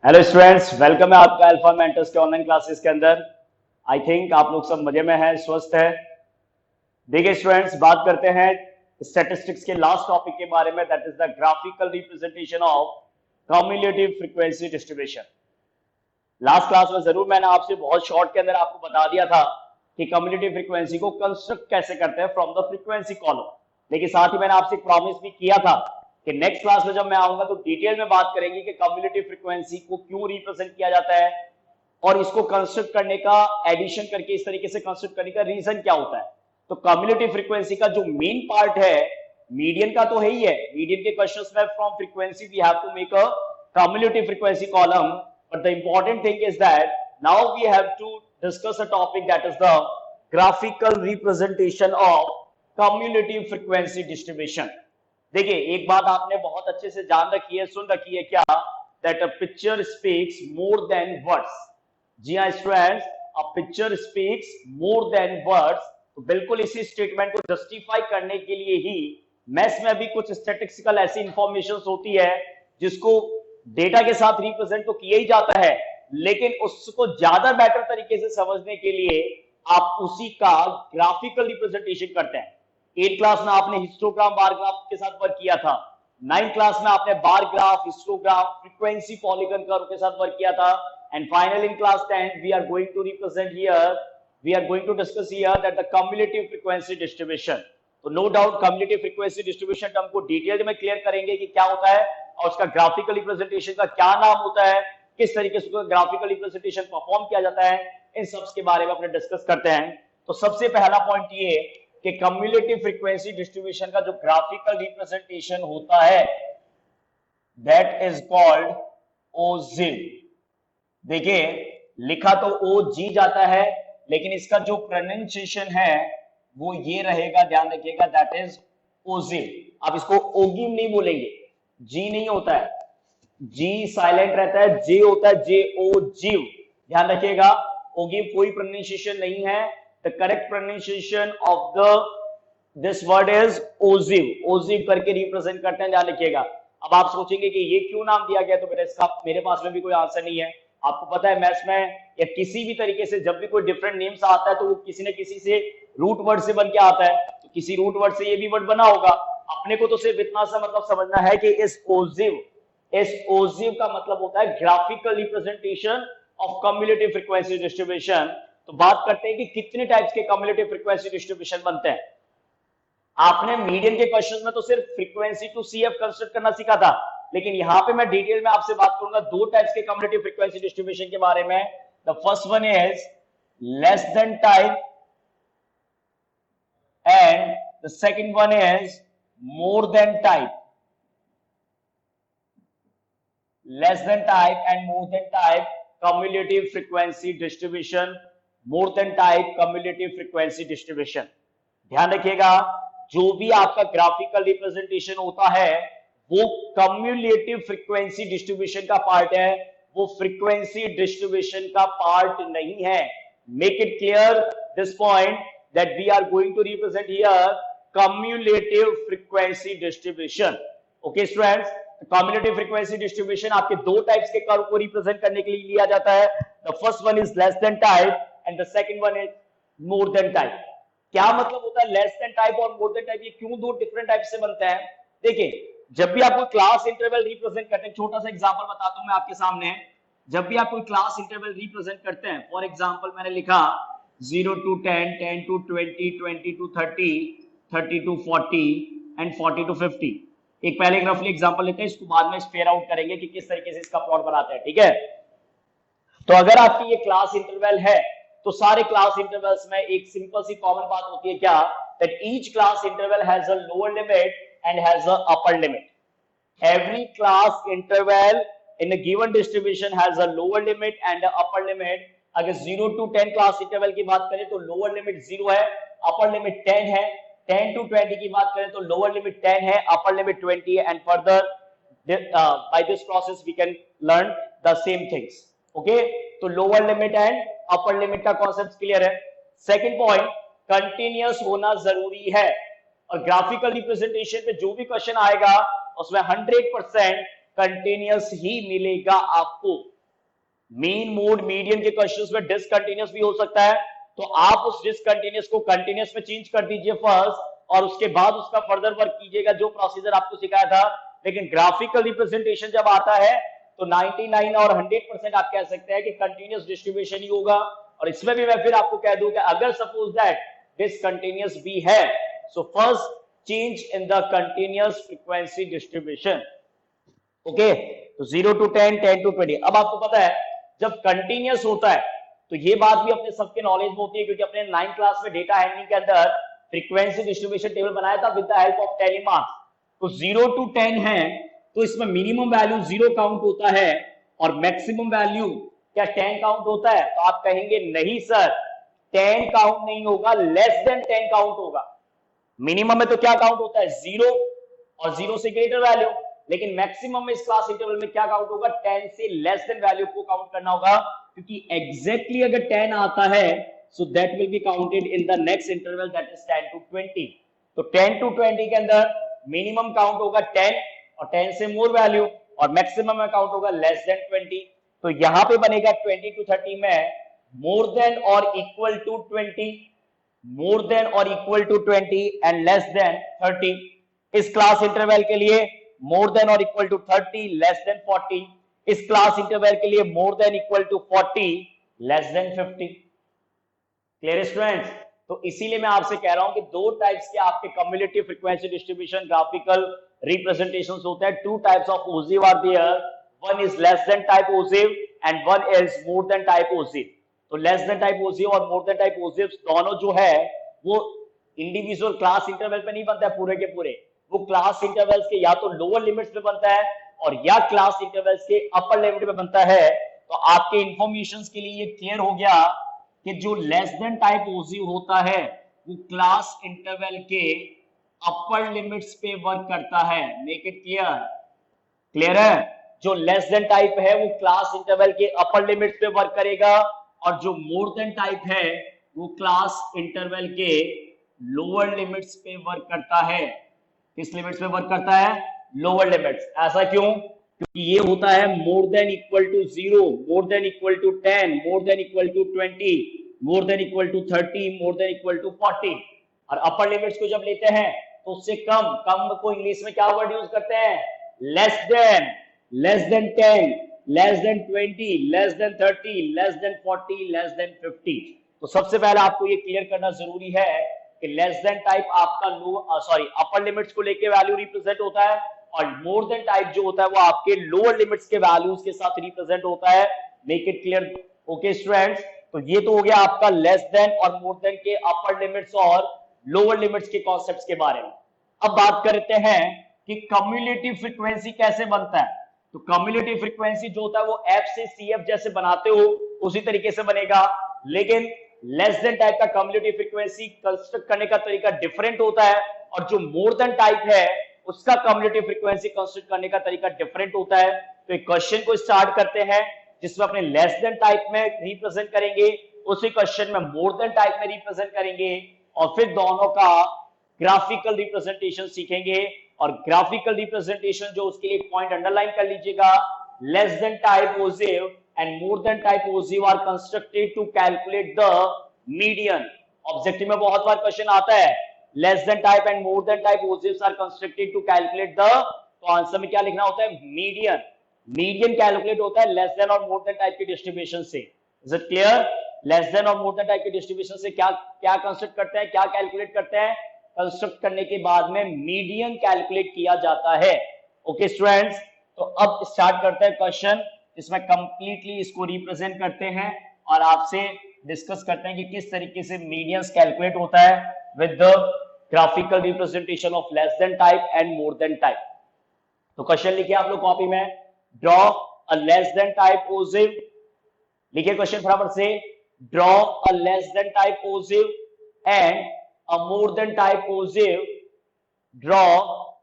Hello students, welcome है आपका alpha mentors के ऑनलाइन क्लासेस के अंदर। आई थिंक आप लोग सब मजे में हैं, स्वस्थ हैं। देखिए स्टूडेंट्स, बात करते हैं स्टैटिस्टिक्स के लास्ट टॉपिक के बारे में, that is the graphical representation of cumulative frequency distribution. Last class में जरूर मैंने आपसे बहुत शॉर्ट के अंदर आपको बता दिया था कि कम्युलेटिव फ्रीक्वेंसी को कंस्ट्रक्ट कैसे करते हैं फ्रॉम द फ्रीक्वेंसी कॉलम। लेकिन साथ ही मैंने आपसे प्रॉमिस भी किया था कि नेक्स्ट क्लास में जब मैं आऊंगा तो डिटेल में बात करेंगे कि कम्युलेटिव फ्रीक्वेंसी को क्यों रिप्रेजेंट किया जाता है और इसको कंस्ट्रक्ट करने का, एडिशन करके इस तरीके से कंस्ट्रक्ट करने का रीजन क्या होता है। तो कम्युलेटिव फ्रीक्वेंसी का जो मेन पार्ट है, मीडियन का तो है ही है। मीडियन के क्वेश्चंस में from frequency we have to make a cumulative frequency column, but the important thing is that now we have to discuss a topic that is the graphical representation of cumulative frequency distribution. देखिए, एक बात आपने बहुत अच्छे से जान रखी है, सुन रखी है क्या, that a picture speaks more than words. जी हाँ students, a picture speaks more than words. तो बिल्कुल इसी स्टेटमेंट को जस्टिफाई करने के लिए ही मैथ्स में भी कुछ स्टैटिस्टिकल ऐसी इंफॉर्मेशन होती है जिसको डेटा के साथ रिप्रेजेंट तो किया ही जाता है, लेकिन उसको ज्यादा बेटर तरीके से समझने के लिए आप उसी का ग्राफिकल रिप्रेजेंटेशन करते हैं। 8 क्लास में आपने हिस्टोग्राम बार ग्राफ के साथ वर्क किया था। 9 क्लास में आपने bar graph, histogram, frequency polygon curve के साथ वर्क किया था। And finally in class 10 we are going to represent here, we are going to discuss here that the cumulative frequency distribution. तो no doubt cumulative frequency distribution term को detail में clear करेंगे कि क्या होता है और उसका ग्राफिकल रिप्रेजेंटेशन का क्या नाम होता है, किस तरीके से ग्राफिकल रिप्रेजेंटेशन परफॉर्म किया जाता है, इन सब के बारे में अपने डिस्कस करते हैं। तो सबसे पहला पॉइंट ये कि cumulative frequency distribution का जो ग्राफिकल रिप्रेजेंटेशन होता है that is called OZIL। देखिए, लिखा तो ओ जी जाता है, लेकिन इसका जो प्रोनाउंसिएशन है वो ये रहेगा, ध्यान रखिएगा, दैट इज ओजिव। आप इसको ओगिव नहीं बोलेंगे, जी नहीं होता है, जी साइलेंट रहता है, जे होता है, जे ओ जीव। ध्यान रखिएगा, ओगिव कोई प्रोनाउंसिएशन नहीं है। The correct pronunciation of the this word is ogive. Ogive करके रिप्रेजेंट करते हैं, ध्यान रखिएगा। अब आप सोचेंगे कि ये क्यों नाम दिया गया, तो मेरे पास में भी कोई आंसर नहीं है। आपको पता है मैथ्स में या किसी भी तरीके से जब भी कोई डिफरेंट नेम्स आता है तो वो किसी न किसी से रूट वर्ड से बन के आता है, तो किसी रूट वर्ड से ये भी वर्ड बना होगा। अपने को तो सिर्फ इतना सा मतलब समझना है कि इस ओजिव का मतलब होता है graphical representation of cumulative frequency distribution. तो बात करते हैं कि कितने टाइप्स के कम्युलेटिव फ्रीक्वेंसी डिस्ट्रीब्यूशन बनते हैं। आपने मीडियन के क्वेश्चंस में तो सिर्फ फ्रीक्वेंसी टू सीएफ कंस्ट्रक्ट करना सीखा था, लेकिन यहां पे मैं डिटेल में आपसे बात करूंगा दो टाइप्स के कम्युलेटिव फ्रीक्वेंसी डिस्ट्रीब्यूशन के बारे में। The first one is less than type and the second one is more than type. Less than type and more than type cumulative frequency distribution, more than type cumulative frequency distribution. ध्यान रखिएगा, जो भी आपका graphical representation होता है वो cumulative frequency distribution का part है, वो फ्रीक्वेंसी डिस्ट्रीब्यूशन का पार्ट नहीं है। Make it clear this point that we are going to represent here cumulative frequency distribution. Okay students, cumulative frequency distribution आपके दो टाइप्स के कर्व को रिप्रेजेंट करने के लिए लिया जाता है। The first one is less than type and the second one is more than type. क्या मतलब होता है लेस देन टाइप और मोर देन टाइप, ये क्यों दो डिफरेंट टाइप से बनते हैं? देखिए, जब भी आप कोई क्लास इंटरवल रिप्रेजेंट करते हैं, छोटा सा एग्जांपल बताता हूं मैं आपके सामने। जब भी आप कोई क्लास इंटरवल रिप्रेजेंट करते हैं, फॉर एग्जांपल मैंने लिखा 0 to 10, 10 to 20, 20 to 30, 30 to 40 and 40 to 50। एक पहले रफली एग्जांपल लेते हैं, इसको बाद में स्पेयर आउट करेंगे कि किस तरीके से इसका प्लॉट बनाते हैं, ठीक है? तो अगर आपकी ये क्लास इंटरवल है तो सारे क्लास इंटरवल्स में एक सिंपल सी कॉमन बात होती है क्या, that each class interval has a lower limit and has a upper limit. Every class interval in a given distribution has a lower limit and a upper limit. अगर 0 to 10 class interval की बात करें तो lower limit 0 है, upper limit 10 है। 10 to 20 की बात करें तो लोअर लिमिट 10 है, अपर लिमिट 20 है। And further by this process we can learn the same things. Okay, तो lower limit and upper limit का कॉन्सेप्ट क्लियर है। सेकंड पॉइंट, कंटिन्यूअस होना जरूरी है। और ग्राफिकल रिप्रेजेंटेशन पे जो भी क्वेश्चन आएगा उसमें 100% कंटिन्यूअस ही मिलेगा आपको। मीन, मोड, मीडियन के क्वेश्चंस में डिसकंटिन्यूअस भी हो सकता है, तो आप उस डिसकंटिन्यूअस को कंटिन्यूअस में चेंज कर दीजिए फर्स्ट, और उसके बाद उसका फर्दर वर्क कीजिएगा जो प्रोसीजर आपको सिखाया था। लेकिन ग्राफिकल रिप्रेजेंटेशन जब आता है तो 99 और 100% आप कह सकते हैं कि कंटिन्यूअस डिस्ट्रीब्यूशन ही होगा। और इसमें भी मैं फिर आपको कह दूं कि अगर सपोज दैट डिसकंटिन्यूअस भी है, so first change in the continuous frequency distribution. Okay, तो 0 to 10, 10 to 20। अब आपको पता है जब कंटिन्यूअस होता है तो ये बात भी अपने सबके नॉलेज में होती है, क्योंकि अपने 9th क्लास में डेटा हैंडलिंग के अंदर फ्रीक्वेंसी डिस्ट्रीब्यूशन टेबल बनाया था विद द हेल्प ऑफ टेलीमार्क। तो 0 to 10 है तो इसमें मिनिमम वैल्यू 0 काउंट होता है और मैक्सिमम वैल्यू क्या 10 काउंट होता है? तो आप कहेंगे नहीं सर, 10 काउंट नहीं होगा, लेस देन 10 काउंट होगा। मिनिमम में तो क्या काउंट होता है? 0 और 0 से ग्रेटर वैल्यू, लेकिन मैक्सिमम में इस क्लास इंटरवल में क्या काउंट होगा? 10 से लेस देन वैल्यू को काउंट करना होगा, क्योंकि एग्जैक्टली अगर 10 आता है so that will be counted in the next interval, that is 10 to 20। तो 10 to 20 के अंदर मिनिमम काउंट होगा 10 और 10 से मोर वैल्यू, और मैक्सिमम में काउंट होगा लेस देन 20। तो यहां पे बनेगा 20 to 30 में मोर देन और इक्वल टू 20, मोर देन और equal to 20 and less than 30। इस क्लास इंटरवल के लिए मोर देन और इक्वल टू 30, लेस देन 40। इस क्लास इंटरवल के लिए more than equal to 40, less than 50। Clear students? तो इसीलिए मैं आपसे कह रहा हूं कि दो टाइप्स के आपके cumulative frequency distribution graphical representations होते हैं। Two types of ogive are there, one is less than type ogive and one is more than type ogive. तो लेस देन टाइप ओसिव और मोर देन टाइप ओसिव दोनों जो है वो इंडिविजुअल क्लास इंटरवल पे नहीं बनता है पूरे के पूरे, वो क्लास इंटरवल्स के या तो लोअर लिमिट्स पे बनता है और या क्लास इंटरवल्स के अपर लिमिट पे बनता है। तो आपके इंफॉर्मेशन के लिए ये क्लियर हो गया कि जो लेस देन टाइप ओसिव होता है वो क्लास इंटरवल के अपर लिमिट्स पे वर्क करता है। Make it clear? क्लियर है? जो लेस देन टाइप है वो क्लास इंटरवल के अपर लिमिट्स पे वर्क करेगा, और जो मोर देन टाइप है वो क्लास इंटरवल के लोअर लिमिट्स पे वर्क करता है। किस लिमिट्स पे वर्क करता है? Lower limits. ऐसा क्यों? क्योंकि ये होता है more than equal to 0, more than equal to 10, more than equal to 20, more than equal to 30, more than equal to 40। और अपर लिमिट्स को जब लेते हैं तो उससे कम, कम को इंग्लिश में क्या वर्ड यूज करते हैं? Less than, less than 10, less than 20, less than 30, less than 40, less than 50। तो सबसे पहले आपको ये क्लियर करना जरूरी है कि लेस देन टाइप आपका अपर लिमिट्स को लेके वैल्यू रिप्रेजेंट होता है, और मोर देन टाइप जो होता है वो आपके लोअर लिमिट्स के वैल्यूज के साथ रिप्रेजेंट होता है। Make it clear? Okay students, तो ये तो हो गया आपका लेस देन और मोर देन के अपर लिमिट्स और लोअर लिमिट्स के कॉन्सेप्ट्स के बारे में। अब बात करते हैं कि कम्युलेटिव फ्रीक्वेंसी कैसे बनता है। तो कम्युलेटिव फ्रीक्वेंसी जो होता है वो एफ से सीएफ जैसे बनाते हो उसी तरीके से बनेगा, लेकिन लेस देन टाइप का कम्युलेटिव फ्रीक्वेंसी कंस्ट्रक्ट करने का तरीका डिफरेंट होता है, और जो मोर देन टाइप है उसका कम्युलेटिव फ्रीक्वेंसी कंस्ट्रक्ट करने का तरीका डिफरेंट होता है। तो एक क्वेश्चन को स्टार्ट करते हैं जिसमें अपने लेस देन टाइप में रिप्रेजेंट करेंगे, उसी क्वेश्चन में मोर देन टाइप में रिप्रेजेंट करेंगे, और फिर दोनों का ग्राफिकल रिप्रेजेंटेशन सीखेंगे। और ग्राफिकल रिप्रेजेंटेशन जो, उसके लिए एक पॉइंट अंडरलाइन कर लीजिएगा, less than type ogive and more than type OSIV are constructed to calculate the median। Objective में बहुत बार क्वेश्चन आता है less than type and more than type OSIVs are constructed to calculate the, तो answer में क्या लिखना होता है? मीडियन। मीडियन कैलकुलेट होता है लेस देन और मोर देन टाइप के डिस्ट्रीब्यूशन से। Is it clear? Less than और मोर देन टाइप के डिस्ट्रीब्यूशन से क्या क्या कंस्ट्रक्ट करते हैं, क्या कैलकुलेट करते हैं? कंस्ट्रक्ट करने के बाद में मीडियन कैलकुलेट किया जाता है। ओके स्टूडेंट्स, तो अब स्टार्ट करते हैं क्वेश्चन इसमें कंप्लीटली इसको रिप्रेजेंट करते हैं और आपसे डिस्कस करते हैं कि किस तरीके से मीडियंस कैलकुलेट होता है with the graphical representation of less than type and more than type. तो क्वेश्चन लिखिए आप लोग कॉपी में, draw a less than type ogive. लिखिए क्वेश्चन फटाफट से, draw a less than type ogive and a more than type ogive. Draw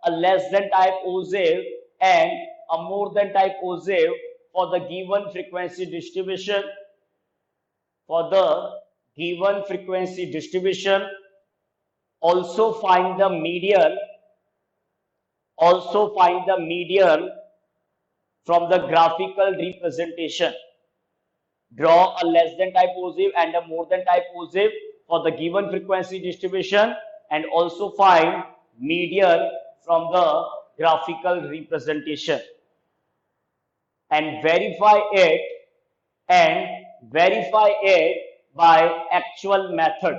a less than type ogive and a more than type OSIV for the given frequency distribution. For the given frequency distribution, also find the median. Also find the median from the graphical representation. Draw a less than type positive and a more than type positive for the given frequency distribution, and also find median from the graphical representation, and verify it by actual method,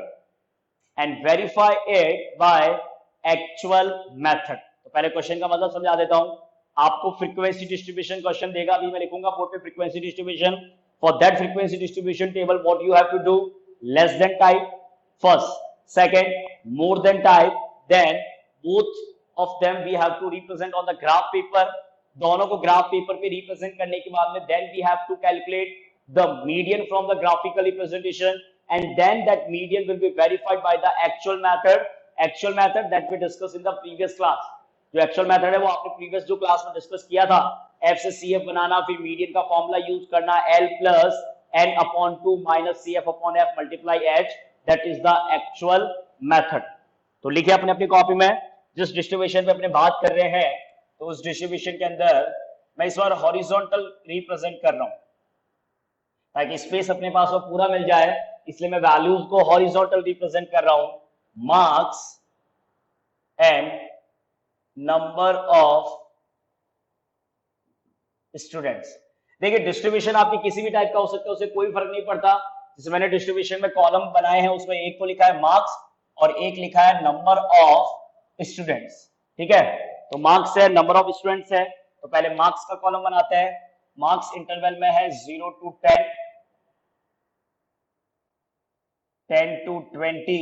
तो पहले question का मतलब समझा देता हूं। आपको frequency distribution question देगा, अभी मैं लिखूंगा बोर्ड पे frequency distribution. For that frequency distribution table what you have to do, less than type first, second more than type, then both of them we have to represent on the graph paper. दोनों को graph paper पे represent करने के बाद में then we have to calculate the median from the graphical representation, and then that median will be verified by the actual method that we discussed in the previous class। जो actual method है वो आपने previous जो class में discuss किया था, f से cf बनाना, फिर मीडियन का फॉर्मूला यूज करना l plus n upon 2 minus cf upon f multiply h, that is the actual method। तो लिखिए अपने अपनी कॉपी में, जिस डिस्ट्रीब्यूशन पे अपने बात कर रहे हैं तो उस डिस्ट्रीब्यूशन के अंदर मैं इस बार हॉरिजॉन्टल रिप्रेजेंट कर रहा हूं ताकि स्पेस अपने पास वो पूरा मिल जाए, इसलिए मैं वैल्यूज को हॉरिजॉन्टल रिप्रेजेंट कर रहा हूं। Marks and number of students. देखिए डिस्ट्रीब्यूशन आपकी किसी भी टाइप का हो सकता है, उससे कोई फर्क नहीं पड़ता। जैसे मैंने डिस्ट्रीब्यूशन में कॉलम बनाए हैं, उसमें एक को लिखा है मार्क्स और एक लिखा है नंबर ऑफ स्टूडेंट्स, ठीक है। तो मार्क्स है, नंबर ऑफ स्टूडेंट्स है, तो पहले मार्क्स का कॉलम बनाते हैं। मार्क्स इंटरवल में है 0 to 10, 10 to 20,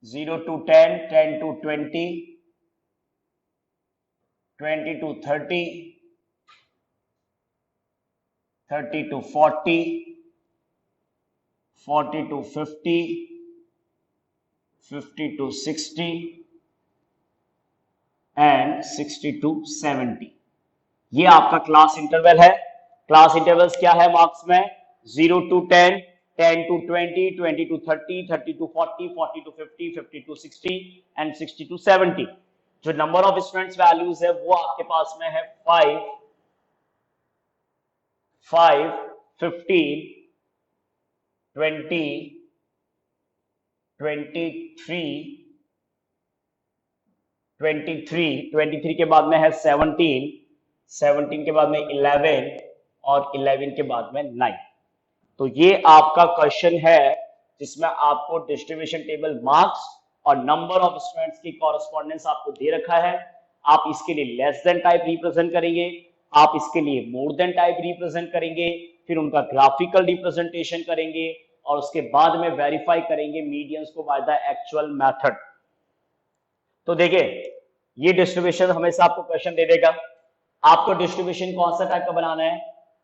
0 to 10, 10 to 20, 20 to 30, 30 to 40, 40 to 50, 50 to 60 and 60 to 70। ये आपका क्लास इंटरवल है। क्लास इंटरवल्स क्या है मार्क्स में, 0 to 10, 10 to 20, 20 to 30, 30 to 40, 40 to 50, 50 to 60 and 60 to 70। जो नंबर ऑफ स्टूडेंट्स वैल्यूज है वो आपके पास में है 5, 15, 20, 23 के बाद में है 17, 17 के बाद में 11 और 11 के बाद में 9। तो ये आपका क्वेश्चन है जिसमें आपको डिस्ट्रीब्यूशन टेबल मार्क्स और नंबर ऑफ स्टूडेंट्स की कॉरेस्पॉन्डेंस आपको दे रखा है। आप इसके लिए लेस देन टाइप रिप्रेजेंट करेंगे, आप इसके लिए मोर देन टाइप रिप्रेजेंट करेंगे, फिर उनका ग्राफिकल रिप्रेजेंटेशन करेंगे और उसके बाद में वेरीफाई करेंगे मीडियंस को बाय द एक्चुअल मेथड। तो देखिए ये डिस्ट्रीब्यूशन हमेशा आपको क्वेश्चन दे देगा। आपको डिस्ट्रीब्यूशन कौन सा टाइप का बनाना है,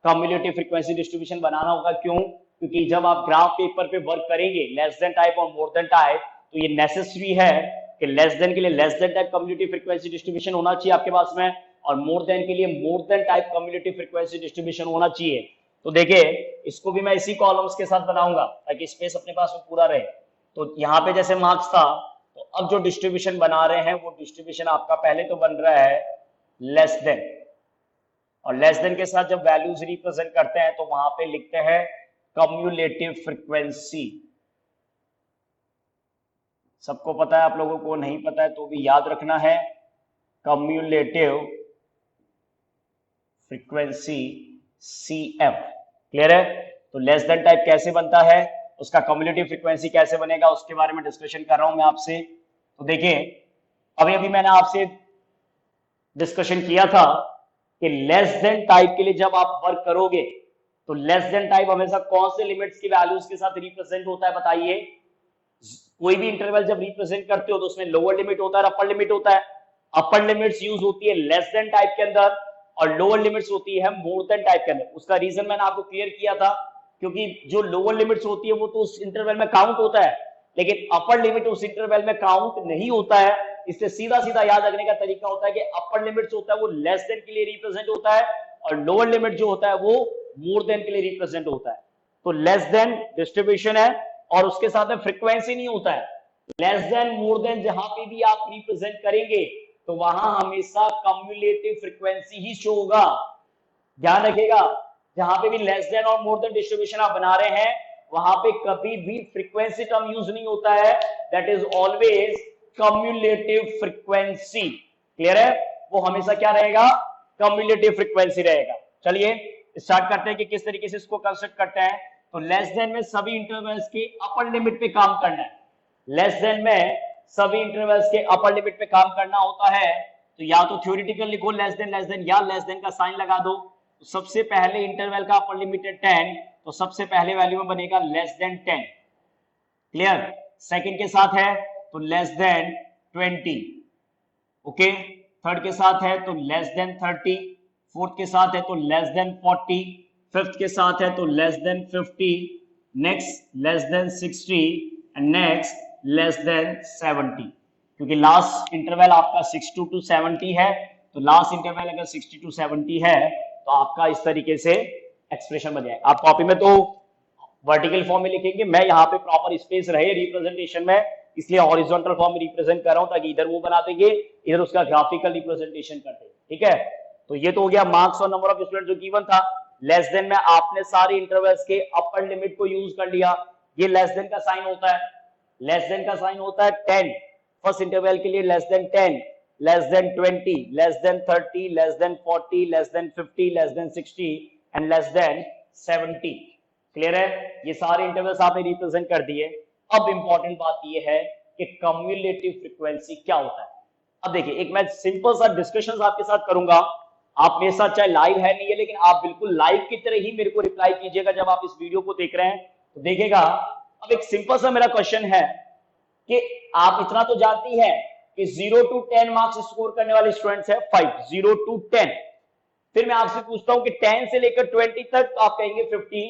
कम्युलेटिव फ्रीक्वेंसी डिस्ट्रीब्यूशन बनाना होगा। क्यों? क्योंकि जब आप ग्राफ पेपर पे वर्क करेंगे लेस देन टाइप और मोर देन टाइप, तो ये नेसेसरी है कि लेस देन के लिए less than type cumulative frequency distribution होना चाहिए आपके पास में, और मोर देन के लिए more than type cumulative frequency distribution होना चाहिए। तो देखिए इसको भी मैं इसी कॉलम्स के साथ बनाऊंगा ताकि स्पेस अपने पास में पूरा रहे। तो यहाँ पे जैसे मार्क्स था, तो अब जो डिस्ट्रीब्यूशन बना रहे हैं वो डिस्ट्रीब्यूशन आपका पहले तो बन रहा है लेस देन, और लेस देन के साथ जब वैल्यूज रिप्रेजेंट करते हैं तो वहां पे लिखते हैं कम्युलेटिव फ्रीक्वेंसी। सबको पता है, आप लोगों को नहीं पता है तो भी याद रखना है, कम्युलेटिव फ्रीक्वेंसी CF। क्लियर है? तो लेस देन टाइप कैसे बनता है, उसका कम्युलेटिव फ्रीक्वेंसी कैसे बनेगा, उसके बारे में डिस्कशन कर रहा हूं मैं आपसे। तो देखिए अभी अभी मैंने आपसे डिस्कशन किया था कि लेस देन टाइप के लिए जब आप वर्क करोगे तो लेस देन टाइप हमेशा कौन से लिमिट्स की वैल्यूज के साथ रिप्रेजेंट होता है, बताइए। कोई भी इंटरवल जब रिप्रेजेंट करते हो तो उसमें लोअर लिमिट होता है, अपर लिमिट होता है। अपर लिमिट्स यूज होती है लेस देन टाइप के अंदर और लोअर लिमिट्स होती है मोर देन टाइप के अंदर। उसका रीजन मैंने आपको क्लियर किया था, क्योंकि जो लोअर लिमिट्स होती है वो तो उस इंटरवल में काउंट होता है, लेकिन अपर लिमिट उस इंटरवल में काउंट नहीं होता है। इससे सीधा सीधा याद रखने का तरीका होता है कि अपर लिमिट्स होता है वो लेस देन के लिए रिप्रेजेंट होता है, और लोअर लिमिट जो होता है वो मोर देन के लिए रिप्रेजेंट होता है। तो लेस देन डिस्ट्रीब्यूशन है और उसके साथ में फ्रीक्वेंसी नहीं होता है। लेस देन मोर देन जहां पे भी आप रिप्रेजेंट करेंगे तो वहां हमेशा कम्युलेटिव फ्रीक्वेंसी ही शो होगा। ध्यान रखिएगा, जहां पे भी लेस देन और मोर देन डिस्ट्रीब्यूशन आप बना रहे हैं वहां पे कभी भी फ्रीक्वेंसी टर्म यूज नहीं होता है, that is always cumulative frequency. Clear है? वो हमेशा क्या रहेगा? कम्युलेटिव फ्रीक्वेंसी रहेगा। चलिए स्टार्ट करते हैं कि किस तरीके से इसको कंस्ट्रक्ट करते हैं। तो लेस देन में सभी इंटरवल्स के अपर लिमिट पे काम करना है। लेस देन में सभी इंटरवल्स के अपर लिमिट पे काम करना होता है। तो या तो थ्योरेटिकल लिखो लेस देन या लेस देन का साइन लगा दो। तो सबसे पहले इंटरवल का अपर लिमिट है 10, तो सबसे पहले वैल्यू में बनेगा लेस देन 10। क्लियर? सेकंड के साथ है तो लेस देन 20। ओके, थर्ड के साथ है तो लेस देन 30, फोर्थ के साथ है तो लेस देन 40, फिफ्थ के साथ है तो less than 50, next less than 60 and next less than 70। क्योंकि लास्ट इंटरवल आपका 60 टू 70 है, तो लास्ट इंटरवल अगर 60 टू 70 है तो आपका इस तरीके से एक्सप्रेशन बन जाए। आप कॉपी में तो वर्टिकल फॉर्म में लिखेंगे, मैं यहाँ पे प्रॉपर स्पेस रहे रिप्रेजेंटेशन में, इसलिए हॉरिजॉन्टल फॉर्म में रिप्रेजेंट कर रहा हूं ताकि इधर वो बना देंगे, इधर उसका ग्राफिकल रिप्रेजेंटेशन करते हैं। ठीक है, तो ये तो हो गया मार्क्स और नंबर ऑफ स्टूडेंट जो गिवन था। लेस देन में आपने सारे इंटरवल्स के अपर लिमिट को यूज कर लिया। ये लेस देन का साइन होता है, लेस देन का साइन होता है 10 फर्स्ट इंटरवल के लिए, less than 10, less than 20, less than 30, less than 40, less than 50, less than 60 and less then 70। Clear है? ये सारे इंटरवल्स आपने रिप्रेजेंट कर दिए। अब इंपॉर्टेंट बात ये है कि कम्युलेटिव फ्रीक्वेंसी क्या होता है। अब देखिए, एक मैं सिंपल सा डिस्कशन आपके साथ करूंगा, आप मेरे साथ चाहे लाइव है नहीं है, लेकिन आप बिल्कुल लाइव की तरह ही मेरे को रिप्लाई कीजिएगा जब आप इस वीडियो को देख रहे हैं। तो देखिएगा, अब एक सिंपल सा मेरा क्वेश्चन है कि आप इतना तो जानती हैं कि 0 to 10 मार्क्स स्कोर करने वाले स्टूडेंट्स है 5, 0 to 10। फिर मैं आपसे पूछता हूं कि 10 से लेकर 20 तक तो आप कहेंगे 50,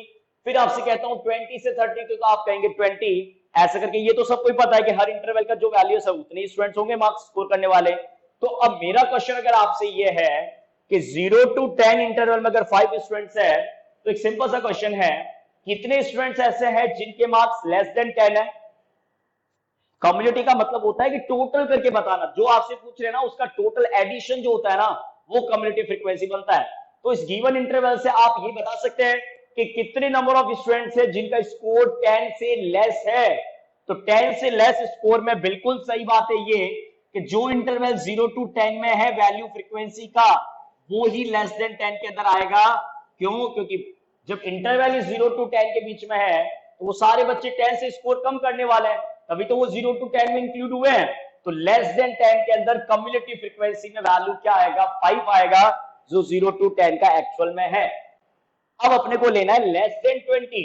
फिर आपसे कहता हूं 20 से 30 तो आप कहेंगे 20, ऐसा करके। ये तो सबको पता है कि हर इंटरवल का जो वैल्यू है उतने स्टूडेंट्स होंगे मार्क्स स्कोर करने वाले। तो अब मेरा क्वेश्चन अगर आपसे ये है कि 0 to 10 इंटरवल में अगर 5 स्टूडेंट्स है, तो एक सिंपल सा क्वेश्चन है, कितने स्टूडेंट्स ऐसे हैं जिनके मार्क्स लेस देन 10 है? कम्युनिटी का मतलब होता है कि टोटल करके बताना, जो आपसे पूछ रहे हैं ना उसका टोटल एडिशन जो होता है ना, वो कम्युनिटी फ्रीक्वेंसी बनता है। तो इस गिवन इंटरवल से आप ये बता सकते हैं कि कितने नंबर ऑफ स्टूडेंट्स है जिनका स्कोर 10 से लेस है। तो 10 से लेस स्कोर में बिल्कुल सही बात है ये कि जो इंटरवल 0 to 10 में है वैल्यू फ्रीक्वेंसी का, वो ही लेस देन 10 के अंदर आएगा। क्यों? क्योंकि जब इंटरवल 0 to 10 के बीच में है तो वो सारे बच्चे 10 से स्कोर कम करने वाले हैं, तभी तो वो 0 to 10 में इंक्लूड हुए हैं। तो लेस देन 10 के अंदर कम्युलेटिव फ्रीक्वेंसी में वैल्यू क्या आएगा? 5 आएगा, जो 0 to 10 का एक्चुअल में है। अब अपने को लेना है लेस देन 20।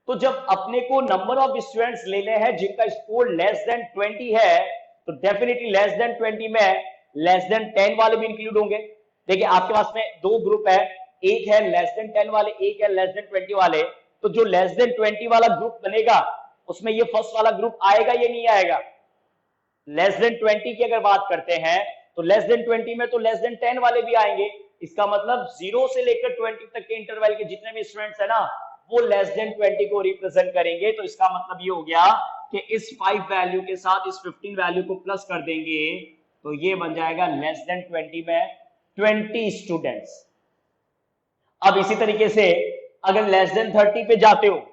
तो जब अपने को नंबर ऑफ स्टूडेंट्स लेने हैं जिनका स्कोर लेस देन 20 है, तो डेफिनेटली लेस देन 20 में लेस देन 10 वाले भी इंक्लूड होंगे। देखिए, आपके पास में दो ग्रुप है, एक है लेस देन 10 वाले, एक है लेस देन 20 वाले। तो जो लेस देन 20 वाला ग्रुप बनेगा उसमें ये फर्स्ट वाला ग्रुप आएगा, ये नहीं आएगा। लेस देन 20 की अगर बात करते हैं तो लेस देन 20 में तो लेस देन 10 वाले भी आएंगे। इसका मतलब 0 से लेकर 20 तक के इंटरवल के जितने भी स्टूडेंट्स है ना, वो लेस देन 20 को रिप्रेजेंट करेंगे। तो इसका मतलब ये हो गया कि इस 5 वैल्यू के साथ इस 15 वैल्यू को प्लस कर देंगे तो ये बन जाएगा लेस देन 20 में 20 स्टूडेंट्स। अब इसी तरीके से अगर लेस देन 30 पे जाते हो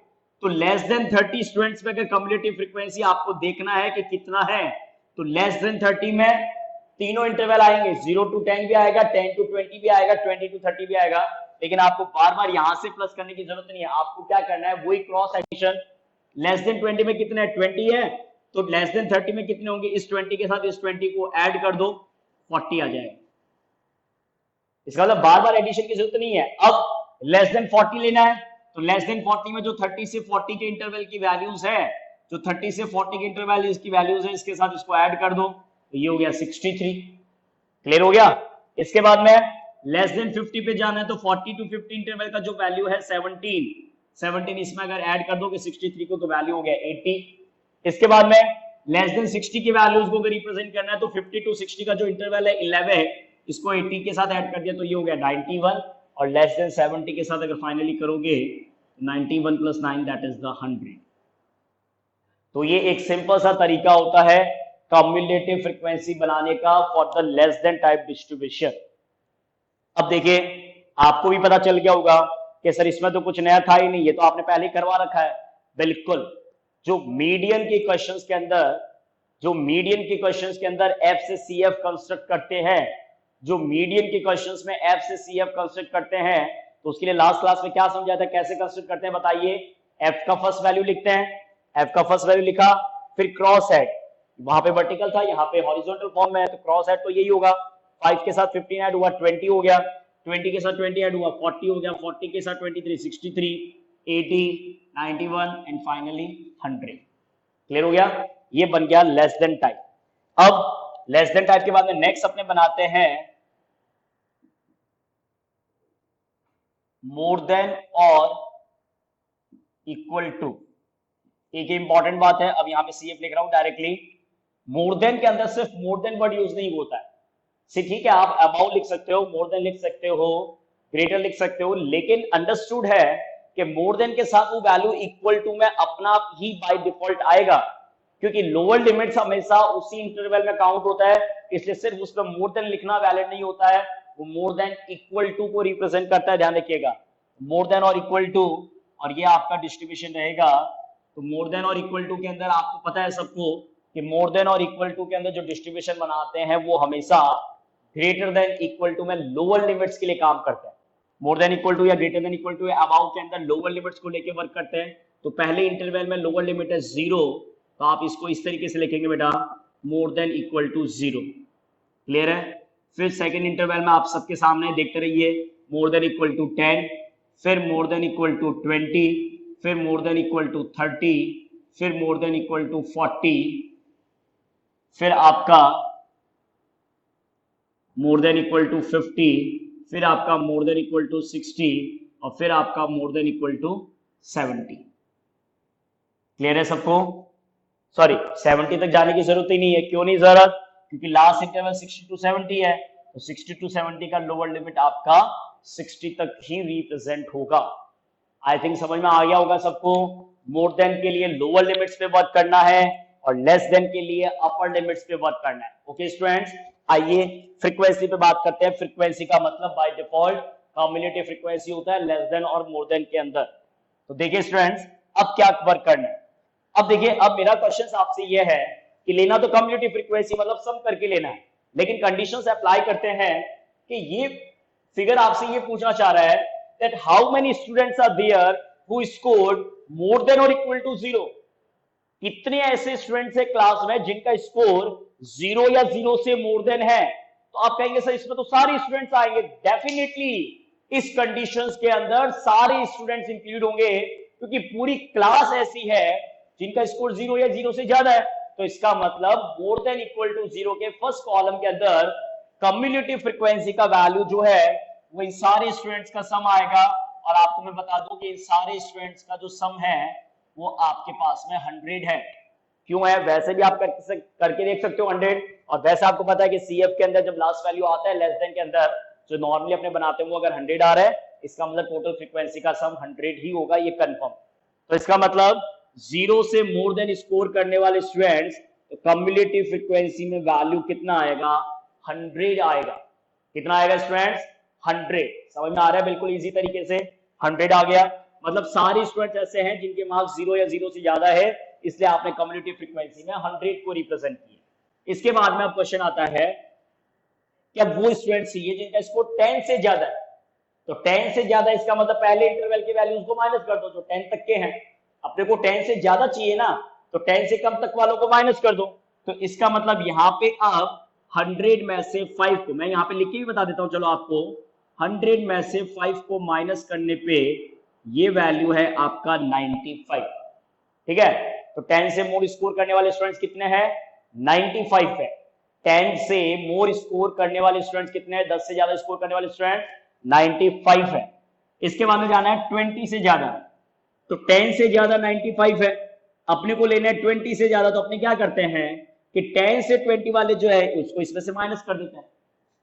तो लेस देन 30 स्टूडेंट्स में अगर कम्युलेटिव फ्रीक्वेंसी आपको देखना है कि कितना है, तो लेस देन 30 में तीनों इंटरवल आएंगे, 0 to 10 भी आएगा, 10 to 20 भी आएगा, 20 to 30 भी आएगा। लेकिन आपको बार बार यहां से प्लस करने की जरूरत नहीं है, आपको क्या करना है, वही क्रॉस एडिशन। लेस देन 20 में कितने है? 20 है, तो लेस देन 30 में कितने होंगे? इस 20 के साथ इस 20 को ऐड कर दो, 40 आ जाएगा। इसका मतलब बार बार एडिशन की जरूरत नहीं है। अब लेस देन 40 लेना है, तो लेस देन 40 में जो 30 से 40 के इंटरवल की वैल्यूज है, जो 30 से 40 के इंटरवल इसकी वैल्यूज है, इसके साथ इसको ऐड कर दो, तो ये हो गया 63। क्लियर हो गया? इसके बाद में लेस देन 50 पे जाना है, तो 40 to 50 इंटरवल का जो वैल्यू है 17 इसमें अगर ऐड कर दो कि 63 को, तो वैल्यू हो गया 80। इसके बाद में लेस देन 60 की वैल्यूज को अगर रिप्रेजेंट करना है तो 50 to 60 का जो इंटरवल है 11, इसको 80 के साथ ऐड कर दिया तो ये हो गया 91। और लेस देन 70 के साथ अगर फाइनली करोगे 91 + 9 दैट इज द 100। तो ये एक सिंपल सा तरीका होता है कम्युलेटिव फ्रीक्वेंसी बनाने का for the less than type distribution. अब देखिए, आपको भी पता चल गया होगा कि सर इसमें तो कुछ नया था ही नहीं, ये तो आपने पहले ही करवा रखा है। बिल्कुल, जो मीडियन के क्वेश्चंस के अंदर एफ से सी एफ कंस्ट्रक्ट करते हैं, जो मीडियन के क्वेश्चंस में एफ से सी एफ कंस्ट्रक्ट करते हैं, तो उसके लिए लास्ट क्लास में क्या समझाया था, कैसे कंस्ट्रक्ट करते हैं बताइए। एफ का फर्स्ट वैल्यू लिखते हैं, एफ का फर्स्ट वैल्यू लिखा, फिर क्रॉस हेड, वहां पे वर्टिकल था, यहाँ पे हॉरिजॉन्टल फॉर्म में है, तो क्रॉस हेड तो यही होगा। 5 के साथ 15 ऐड हुआ 20 हो गया, 20 के साथ 20 ऐड हुआ 40 हो गया, 40 के साथ 23 63, 80, 91 एंड फाइनली 100। क्लियर हो गया, ये बन गया लेस देन टाइप। अब लेस देन टाइप के बाद में नेक्स्ट अपने बनाते हैं मोर देन और इक्वल टू। एक इंपॉर्टेंट बात है, अब यहां पे सीएफ लिख रहा हूं डायरेक्टली। मोर देन के अंदर सिर्फ मोर देन वर्ड यूज नहीं होता है, ठीक है, आप अबाउट लिख सकते हो, मोर देन लिख सकते हो, ग्रेटर लिख सकते हो, लेकिन अंडरस्टूड है कि मोर देन के साथ वो वैल्यू इक्वल टू में अपना ही बाय डिफॉल्ट आएगा, क्योंकि लोअर लिमिट्स हमेशा उसी इंटरवल में काउंट होता है, इसलिए सिर्फ उस पर मोर देन लिखना वैलिड नहीं होता है, वो मोर देन इक्वल टू को रिप्रेजेंट करता है। ध्यान रखिएगा, मोर देन और इक्वल टू, और ये आपका डिस्ट्रीब्यूशन रहेगा। तो मोर देन और इक्वल टू के अंदर आपको पता है सबको कि मोर देन और इक्वल टू के अंदर जो डिस्ट्रीब्यूशन बनाते हैं वो हमेशा ग्रेटर देन इक्वल टू में लोअर लिमिट्स के लिए काम करते हैं। मोर देन इक्वल टू या ग्रेटर देन इक्वल टू या अबाउट के अंदर लोअर लिमिट्स को लेके वर्क करते हैं। तो पहले इंटरवल में लोअर लिमिट है 0, तो आप इसको इस तरीके से लिखेंगे बेटा, more than equal to 0। Clear है। फिर सेकेंड इंटरवल में आप सबके सामने देखते रहिए, मोर देन इक्वल टू 10, फिर मोर देन इक्वल टू 20, फिर मोर देन इक्वल टू 30, फिर मोर देन इक्वल टू 40, फिर आपका मोर देन इक्वल टू 50, फिर आपका मोर देन इक्वल टू 60, और फिर आपका more than equal to 70। Clear है सबको? सॉरी, 70 तक जाने की जरूरत ही नहीं है। क्यों नहीं जरूरत? क्योंकि लास्ट इंटरवल 60 टू 70 है, तो 60 टू 70 का लोअर लिमिट आपका 60 तक ही रिप्रेजेंट होगा। आई थिंक समझ में आ गया होगा सबको। मोर देन के लिए लोअर लिमिट्स पे वर्क करना है और लेस देन के लिए अपर लिमिट्स पे वर्क करना है। ओके स्टूडेंट्स, आइए फ्रीक्वेंसी पे बात करते हैं। फ्रीक्वेंसी का मतलब बाय डिफॉल्ट कम्युलेटिव फ्रीक्वेंसी होता है लेस देन और मोर देन के अंदर। तो देखिए स्टूडेंट्स, अब क्या वर्क करना है। अब देखिए, अब मेरा क्वेश्चन आपसे ये है कि लेना तो कम्युलेटिव फ्रीक्वेंसी मतलब सम करके लेना है, लेकिन कंडीशंस अप्लाई करते हैं कि ये फिगर आपसे ये पूछना चाह रहा है that how many students are there who scored more than or equal to 0। कितने ऐसे स्टूडेंट्स है क्लास में जिनका स्कोर 0 या 0 से मोर देन है? तो आप कहेंगे सर इसमें तो सारे स्टूडेंट्स आएंगे। डेफिनेटली इस कंडीशंस के अंदर सारे स्टूडेंट्स इंक्लूड होंगे, क्योंकि पूरी क्लास ऐसी है जिनका स्कोर 0 या 0 से ज्यादा है। तो इसका मतलब मोर देन इक्वल टू 0 के फर्स्ट कॉलम के अंदर कम्युलेटिव फ्रीक्वेंसी का वैल्यू जो है वो इन सारे स्टूडेंट्स का सम आएगा। और आपको मैं बता दूं कि इन सारे स्टूडेंट्स का जो सम है वो आपके पास में 100 है। क्यों है? वैसे भी आप करके देख सकते हो 100, और वैसे आपको पता है कि सीएफ के अंदर जब लास्ट वैल्यू आता है लेस देन के अंदर, जो नॉर्मली अपने बनाते हैं वो अगर 100 आ रहा है, इसका मतलब टोटल फ्रीक्वेंसी का सम 100 ही होगा, ये कंफर्म। तो इसका मतलब 0 से मोर देन स्कोर करने वाले स्टूडेंट्स, तो कम्युलेटिव फ्रीक्वेंसी में वैल्यू कितना आएगा? 100 आएगा। कितना आएगा स्टूडेंट्स? 100। समझ में आ रहा है? बिल्कुल इजी तरीके से 100 आ गया। मतलब सारे स्टूडेंट्स ऐसे हैं जिनके मार्क्स 0 या 0 से ज्यादा है, इसलिए आपने कम्युलेटिव फ्रीक्वेंसी में 100 को रिप्रेजेंट किया। इसके बाद में अब क्वेश्चन आता है कि अब वो स्टूडेंट्स चाहिए जिनका स्कोर 10 से ज्यादा है। तो 10 से ज्यादा इसका मतलब पहले इंटरवल के वैल्यूज को माइनस कर दो जो 10 तक के हैं। अपने को 10 से ज्यादा चाहिए ना, तो 10 से कम तक वालों को माइनस कर दो। तो इसका मतलब यहाँ पे अब 100 में से 5 को, मैं यहाँ पे लिख के भी बता देता हूँ चलो आपको, 100 में से 5 को माइनस करने पे ये वैल्यू है आपका 95। ठीक है, तो 10 से मोर स्कोर करने वाले स्टूडेंट्स कितने हैं? 95 है। 10 से मोर स्कोर करने वाले स्टूडेंट्स कितने हैं? 10 से ज्यादा स्कोर करने वाले स्टूडेंट 95 है। इसके बाद में जाना है 20 से ज्यादा। तो 10 से ज्यादा 95 है, अपने को लेना है 20 से ज्यादा। तो अपने क्या करते हैं कि 10 से 20 वाले जो है उसको इसमें से माइनस कर देते हैं।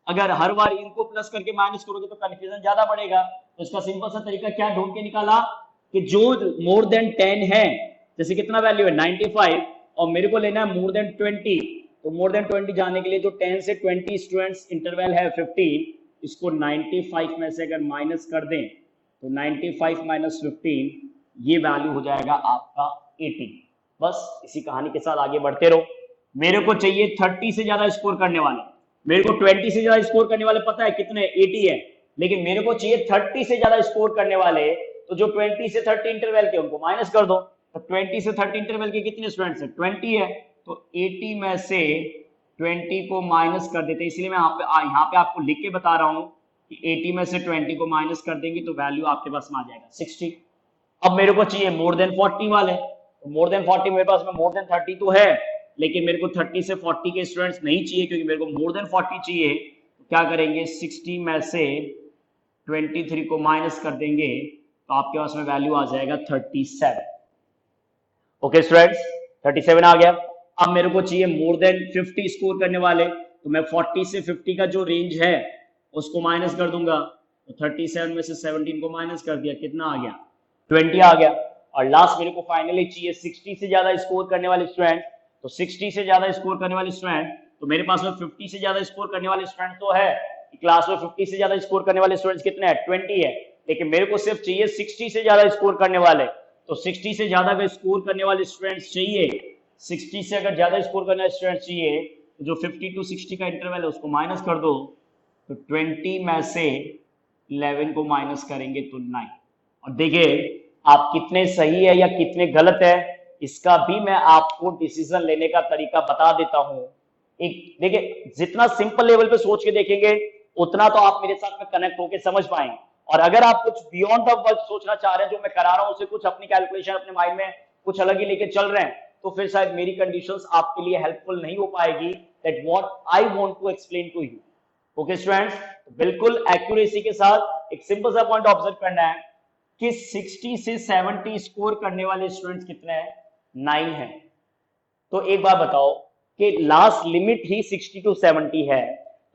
अगर हर बार इनको प्लस करके माइनस करोगे तो कंफ्यूजन ज्यादा बढ़ेगा। तो इसका सिंपल सा तरीका क्या ढूंढ के निकाला कि जो मोर देन 10 है, जैसे कितना वैल्यू है 95, और मेरे को लेना है मोर देन 20, तो मोर देन 20 जाने के लिए जो 10 से 20 स्टूडेंट्स इंटरवल है 15, इसको 95 में से अगर माइनस कर दें तो 95 माइनस 15 ये वैल्यू हो जाएगा आपका 80। बस इसी कहानी के साथ आगे बढ़ते रहो। मेरे को चाहिए 30 से ज्यादा स्कोर करने वाले, मेरे को 20 से ज्यादा स्कोर करने वाले पता है कितने, 80 है, लेकिन मेरे को चाहिए 30 से ज्यादा स्कोर करने वाले, तो जो 20 से 30 इंटरवल के उनको माइनस कर दो। तो 20 से 30 इंटरवल के कितने स्टूडेंट्स हैं, 20 है, तो 80 में से 20 को माइनस कर देते, इसलिए मैं यहाँ पे आपको लिख के बता रहा हूँ कि 80 में से 20 को माइनस कर देंगे तो वैल्यू आपके पास में आ जाएगा 60। अब मेरे को चाहिए मोर देन 40 वाले, तो मोर देन 40 मेरे पास में मोर देन 30 तो है, लेकिन मेरे को 30 से 40 के स्टूडेंट्स नहीं चाहिए, क्योंकि मेरे को मोर देन 40 चाहिए। तो क्या करेंगे, 60 में से 23 को माइनस कर देंगे तो आपके पास में वैल्यू आ जाएगा 37। ओके स्टूडेंट्स, 37 आ गया। अब मेरे को चाहिए मोर देन 50 स्कोर करने वाले, तो मैं 40 से 50 का जो रेंज है उसको माइनस कर दूंगा, तो 37 में से 17 को माइनस कर दिया, कितना आ गया, 20 आ गया। और लास्ट मेरे को फाइनली चाहिए 60 से ज्यादा स्कोर करने वाले स्टूडेंट, तो 60 से ज्यादा स्कोर करने वाले स्टूडेंट, तो मेरे पास में 50 से ज्यादा स्कोर करने वाले स्टूडेंट तो है, क्लास में 50 से ज्यादा स्कोर करने वाले स्टूडेंट्स कितने हैं, 20 है, लेकिन मेरे को सिर्फ चाहिए 60 से ज्यादा स्कोर करने वाले, तो 60 से ज्यादा अगर स्कोर करने वाले स्टूडेंट्स चाहिए, 60 से अगर ज्यादा स्कोर करने वाले स्टूडेंट्स चाहिए, तो जो 50 टू 60 का इंटरवल है उसको माइनस कर दो, तो 20 में से 11 को माइनस करेंगे तो 9। और देखिए आप कितने सही है या कितने गलत है, इसका भी मैं आपको डिसीजन लेने का तरीका बता देता हूं। एक देखिए, जितना सिंपल लेवल पे सोच के देखेंगे उतना तो आप मेरे साथ में कनेक्ट होके समझ पाएंगे, और अगर आप कुछ बियॉन्ड द वर्ड सोचना चाह रहे हैं, जो मैं करा रहा हूं उसे कुछ अपनी कैलकुलेशन अपने माइंड में कुछ अलग ही लेके चल रहे हैं, तो फिर शायद मेरी कंडीशंस आपके लिए हेल्पफुल नहीं हो पाएगी, that what I want to explain to you. Okay students, बिल्कुल एक्यूरेसी के साथ एक सिंपल सा पॉइंट ऑब्जर्व करना है कि 60 से 70 स्कोर करने वाले स्टूडेंट्स कितने हैं, 9 है। तो एक बार बताओ कि लास्ट लिमिट ही 60 टू 70 है,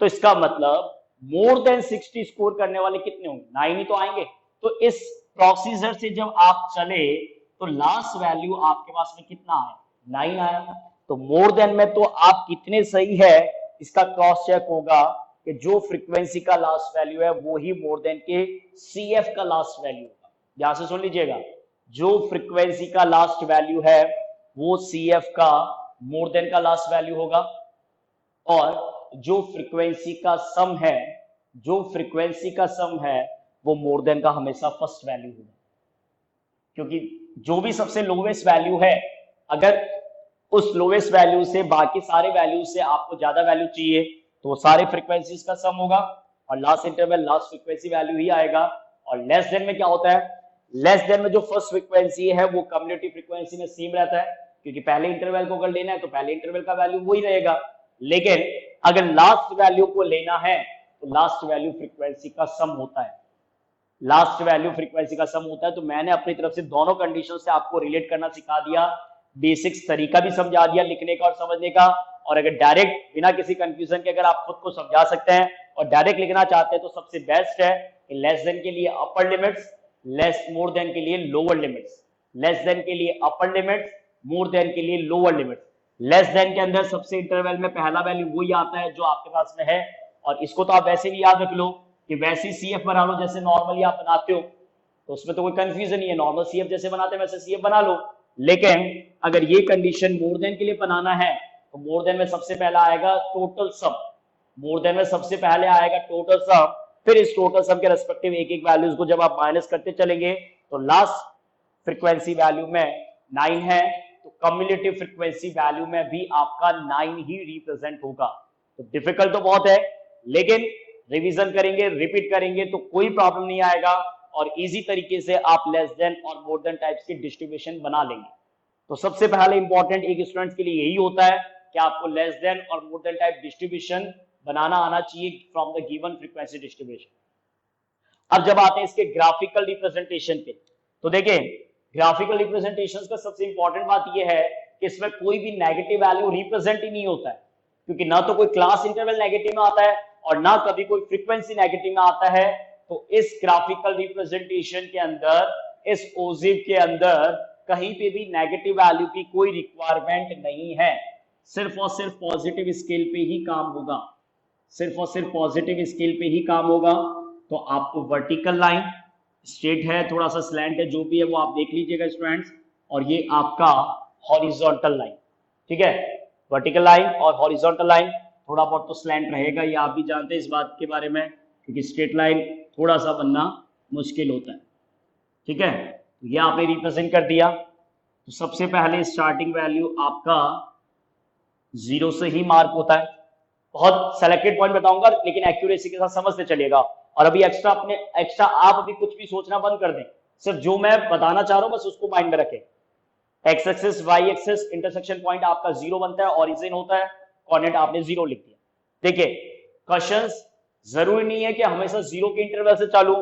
तो इसका मतलब मोर देन 60 स्कोर करने वाले कितने होंगे, 9 ही तो आएंगे। तो इस प्रोसीजर से जब आप चले तो लास्ट वैल्यू आपके पास में कितना आया, 9 आया। तो मोर देन में तो आप कितने सही है इसका क्रॉस चेक होगा कि जो फ्रीक्वेंसी का लास्ट वैल्यू है वो ही मोर देन के सीएफ का लास्ट वैल्यू होगा। यहां से सुन लीजिएगा, जो फ्रीक्वेंसी का लास्ट वैल्यू है वो सीएफ का मोर देन का लास्ट वैल्यू होगा, और जो फ्रीक्वेंसी का सम है, जो फ्रीक्वेंसी का सम है वो मोर देन का हमेशा फर्स्ट वैल्यू होगा, क्योंकि जो भी सबसे लोवेस्ट वैल्यू है, अगर उस लोवेस्ट वैल्यू से बाकी सारे वैल्यू से आपको ज्यादा वैल्यू चाहिए तो सारे फ्रीक्वेंसीज का सम होगा, और last interval last frequency value ही आएगा। और लेस देन में क्या होता है, लेस देन में जो फर्स्ट फ्रीक्वेंसी है वो कम्युनिटी फ्रीक्वेंसी में सेम रहता है, क्योंकि पहले इंटरवल को अगर लेना है तो पहले इंटरवल का वैल्यू वही रहेगा, लेकिन अगर लास्ट वैल्यू को लेना है तो लास्ट वैल्यू फ्रीक्वेंसी का सम होता है, लास्ट वैल्यू फ्रीक्वेंसी का सम होता है। तो मैंने अपनी तरफ से दोनों कंडीशन से आपको रिलेट करना सिखा दिया, बेसिक्स तरीका भी समझा दिया लिखने का और समझने का, और अगर डायरेक्ट बिना किसी कंफ्यूजन के अगर आप खुद को समझा सकते हैं और डायरेक्ट लिखना चाहते हैं तो सबसे बेस्ट है लेस देन के लिए अपर लिमिट्स, मोर देन के लिए लोअर लिमिट्स, लेस देन के लिए अपर लिमिट्स, मोर देन के लिए लोअर लिमिट्स। लेस देन के अंदर सबसे इंटरवल में पहला वैल्यू वही आता है जो आपके पास में है, और इसको तो आप वैसे भी याद रख लो कि वैसे सीएफ बना लो जैसे नॉर्मली आप बनाते हो, तो उसमें तो कोई कंफ्यूजन नहीं है, नॉर्मल सीएफ जैसे बनाते हैं वैसे सीएफ बना लो। लेकिन अगर ये कंडीशन मोर देन के लिए बनाना है तो मोर देन में सबसे पहला आएगा टोटल सम, मोर देन में सबसे पहले आएगा टोटल सम, फिर इस टोटल सम के रेस्पेक्टिव एक एक वैल्यूज को जब आप माइनस करते चलेंगे तो लास्ट फ्रीक्वेंसी वैल्यू में 9 है, तो कम्युलेटिव फ्रीक्वेंसी वैल्यू में भी आपका 9 ही रिप्रेजेंट होगा। तो डिफिकल्ट तो बहुत है, लेकिन रिवीजन करेंगे, रिपीट करेंगे तो कोई प्रॉब्लम नहीं आएगा, और इजी तरीके से आप लेस देन और मोर देन टाइप्स की डिस्ट्रीब्यूशन बना लेंगे। तो सबसे पहले इंपॉर्टेंट एक स्टूडेंट के लिए यही होता है कि आपको लेस देन और मोर देन टाइप डिस्ट्रीब्यूशन बनाना आना चाहिए from the given frequency distribution. अब जब आते हैं इसके ग्राफिकल रिप्रेजेंटेशन पे, तो देखिए ग्राफिकल रिप्रेजेंटेशन का सबसे इंपॉर्टेंट बात यह है कि इसमें कोई भी नेगेटिव वैल्यू रिप्रेजेंट ही नहीं होता है, क्योंकि ना तो कोई क्लास इंटरवल नेगेटिव में आता है और ना कभी कोई फ्रीक्वेंसी नेगेटिव में आता है। तो इस ग्राफिकल रिप्रेजेंटेशन के अंदर, इस ओजिव के अंदर कहीं पे भी नेगेटिव वैल्यू की कोई रिक्वायरमेंट नहीं है, सिर्फ और सिर्फ पॉजिटिव स्केल पे ही काम होगा, सिर्फ और सिर्फ पॉजिटिव स्केल पे ही काम होगा। तो आपको वर्टिकल लाइन, स्ट्रेट है, थोड़ा सा स्लैंट है, जो भी है वो आप देख लीजिएगा स्टूडेंट्स, और ये आपका हॉरिजॉन्टल लाइन, ठीक है, वर्टिकल लाइन और हॉरिजॉन्टल लाइन, थोड़ा बहुत तो स्लैंट रहेगा, ये आप भी जानते हैं इस बात के बारे में, क्योंकि स्ट्रेट लाइन थोड़ा सा बनना मुश्किल होता है, ठीक है। तो ये आपने रिप्रेजेंट कर दिया। तो सबसे पहले स्टार्टिंग वैल्यू आपका 0 से ही मार्क होता है। बहुत सेलेक्टेड पॉइंट बताऊंगा, लेकिन एक्यूरेसी के साथ समझते चलिएगा। और अभी एक्स्ट्रा आप अभी कुछ भी सोचना बंद कर दें, सिर्फ जो मैं बताना चाह रहा हूं बस उसको माइंड में रखें। X axis Y axis intersection point आपका 0 बनता है, ओरिजिन होता है, कोऑर्डिनेट आपने 0 लिख दिया। देखिए क्वेश्चंस जरूरी नहीं है कि हमेशा 0 के इंटरवल से चालू,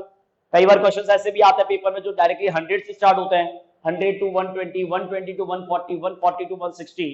कई बार क्वेश्चंस ऐसे भी आते हैं पेपर में जो डायरेक्टली 100 से स्टार्ट होते हैं, 100 to 120, 120 to 140, 140 to 160।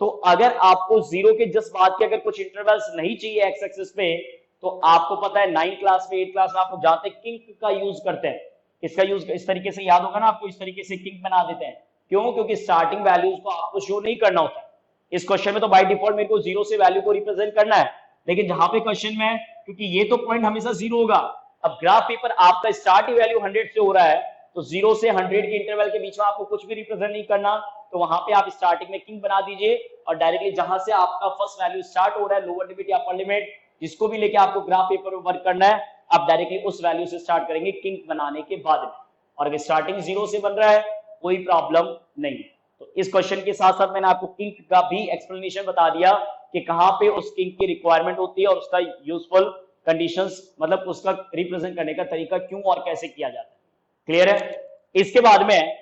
तो अगर आपको 0 के जस्ट बाद के अगर कुछ इंटरवल्स नहीं चाहिए एक्स एक्सिस पे, तो आपको पता है 9 क्लास में 8 क्लास में आपको जाते किंक का यूज करते हैं। इसका यूज इस तरीके से याद होगा ना आपको, इस तरीके से किंक बना देते हैं। क्यों? क्योंकि स्टार्टिंग वैल्यूज को आपको शो नहीं करना होता। इस क्वेश्चन में तो बाय डिफॉल्ट मेरे को 0 से वैल्यू को रिप्रेजेंट करना है, लेकिन जहां पे क्वेश्चन में, क्योंकि ये तो पॉइंट हमेशा 0 होगा, अब ग्राफ पेपर आपका स्टार्टिंग वैल्यू 100 से हो रहा है, तो 0 से 100 के इंटरवल के बीच में आपको कुछ भी रिप्रेजेंट नहीं करना, तो वहां पे आप स्टार्टिंग में किंग बना दीजिए और डायरेक्टली जहां से आपका फर्स्ट वैल्यू स्टार्ट हो रहा है, लोअर लिमिट या अपर लिमिट, जिसको भी लेके आपको ग्राफ पेपर में वर्क करना है, आप डायरेक्टली उस वैल्यू से स्टार्ट करेंगे किंग बनाने के बाद में। और अगर स्टार्टिंग 0 से बन रहा है कोई प्रॉब्लम नहीं है। तो इस क्वेश्चन के साथ साथ मैंने आपको किंग का भी एक्सप्लेनेशन बता दिया कि कहां पे उस किंग की रिक्वायरमेंट होती है और उसका यूजफुल कंडीशंस, मतलब उसका रिप्रेजेंट करने का तरीका क्यों और कैसे किया जाता है। क्लियर है? इसके बाद में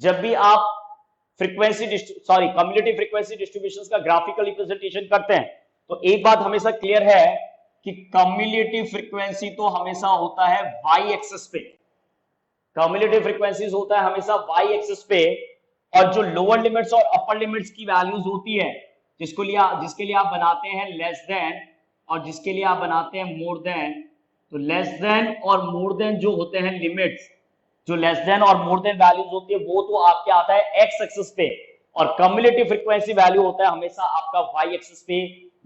जब भी आप कम्युलेटिव फ्रीक्वेंसी डिस्ट्रीब्यूशंस का ग्राफिकल रिप्रेजेंटेशन करते हैं, तो एक बात हमेशा क्लियर है कि कम्युलेटिव फ्रीक्वेंसी तो हमेशा होता है वाई एक्सिस पे, कम्युलेटिव फ्रीक्वेंसीज होता है हमेशा वाई एक्सिस पे, और जो लोअर लिमिट्स और अपर लिमिट्स की वैल्यूज होती है, जिसके लिए आप बनाते हैं लेस देन और जिसके लिए आप बनाते हैं मोर देन, तो लेस देन और मोर देन जो होते हैं लिमिट्स, जो लेस देन और मोर देन वैल्यूज होती है वो तो आपके आता है एक्स एक्सिस पे, और कम्युलेटिव फ्रीक्वेंसी वैल्यू होता है हमेशा आपका वाई एक्सिस पे।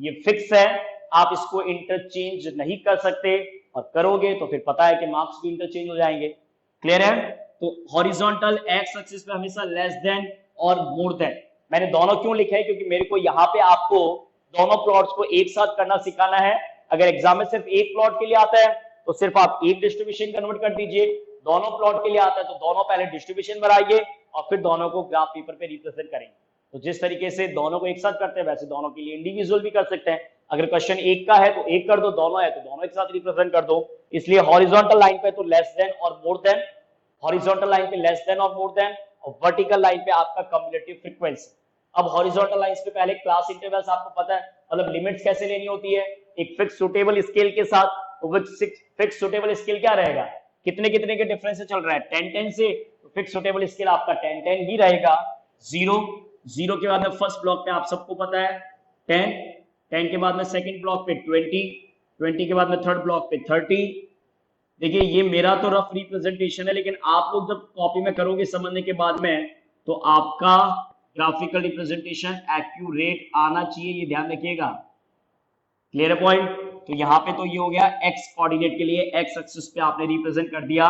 ये फिक्स है, आप इसको इंटरचेंज नहीं कर सकते, और करोगे तो फिर पता है कि मार्क्स भी इंटरचेंज हो जाएंगे। क्लियर है? तो हॉरिजॉन्टल एक्स एक्सिस पे हमेशा लेस देन और मोर देन। मैंने दोनों क्यों लिखे हैं? क्योंकि मेरे को यहाँ पे आपको दोनों प्लॉट्स को एक साथ करना सिखाना है। अगर एग्जाम में सिर्फ एक प्लॉट के लिए आता है तो सिर्फ आप एक डिस्ट्रीब्यूशन कन्वर्ट कर दीजिए, दोनों प्लॉट के लिए आता है तो दोनों पहले डिस्ट्रीब्यूशन बनाइए और फिर दोनों को ग्राफ पेपर पे रिप्रेजेंट करेंगे। तो जिस तरीके से दोनों को एक साथ करते हैं वैसे दोनों के लिए इंडिविजुअल भी कर सकते हैं। अगर क्वेश्चन एक का है तो एक कर दो, दोनों है तो दोनों एक साथ रिप्रेजेंट कर दो। इसलिए हॉरिजॉन्टल लाइन पे तो लेस देन और मोर देन, हॉरिजॉन्टल लाइन पे लेस देन और मोर देन, और वर्टिकल लाइन पे आपका कम्युलेटिव फ्रीक्वेंसी। अब हॉरिजॉन्टल लाइंस पे पहले क्लास इंटरवल्स आपको पता है, मतलब लिमिट्स कैसे लेनी होती है, एक फिक्स सुटेबल स्केल के साथ। फिक्स सुटेबल स्केल क्या रहेगा, कितने कितने के डिफरेंस से चल रहा है, 10-10 से, तो फिक्स सुटेबल स्केल आपका 10-10 ही रहेगा। 0 के बाद में फर्स्ट ब्लॉक पे आप सबको पता है 10 के बाद में सेकंड ब्लॉक पे 20 के बाद में थर्ड ब्लॉक पे 30। देखिए ये मेरा तो रफ रिप्रेजेंटेशन है, लेकिन आप लोग जब कॉपी में करोगे समझने के बाद में तो आपका ग्राफिकल रिप्रेजेंटेशन एक्यूरेट आना चाहिए, ये ध्यान रखिएगा। Clear point? तो यहाँ पे तो ये हो गया एक्स कोऑर्डिनेट के लिए, एक्स एक्सिस पे आपने रिप्रेजेंट कर दिया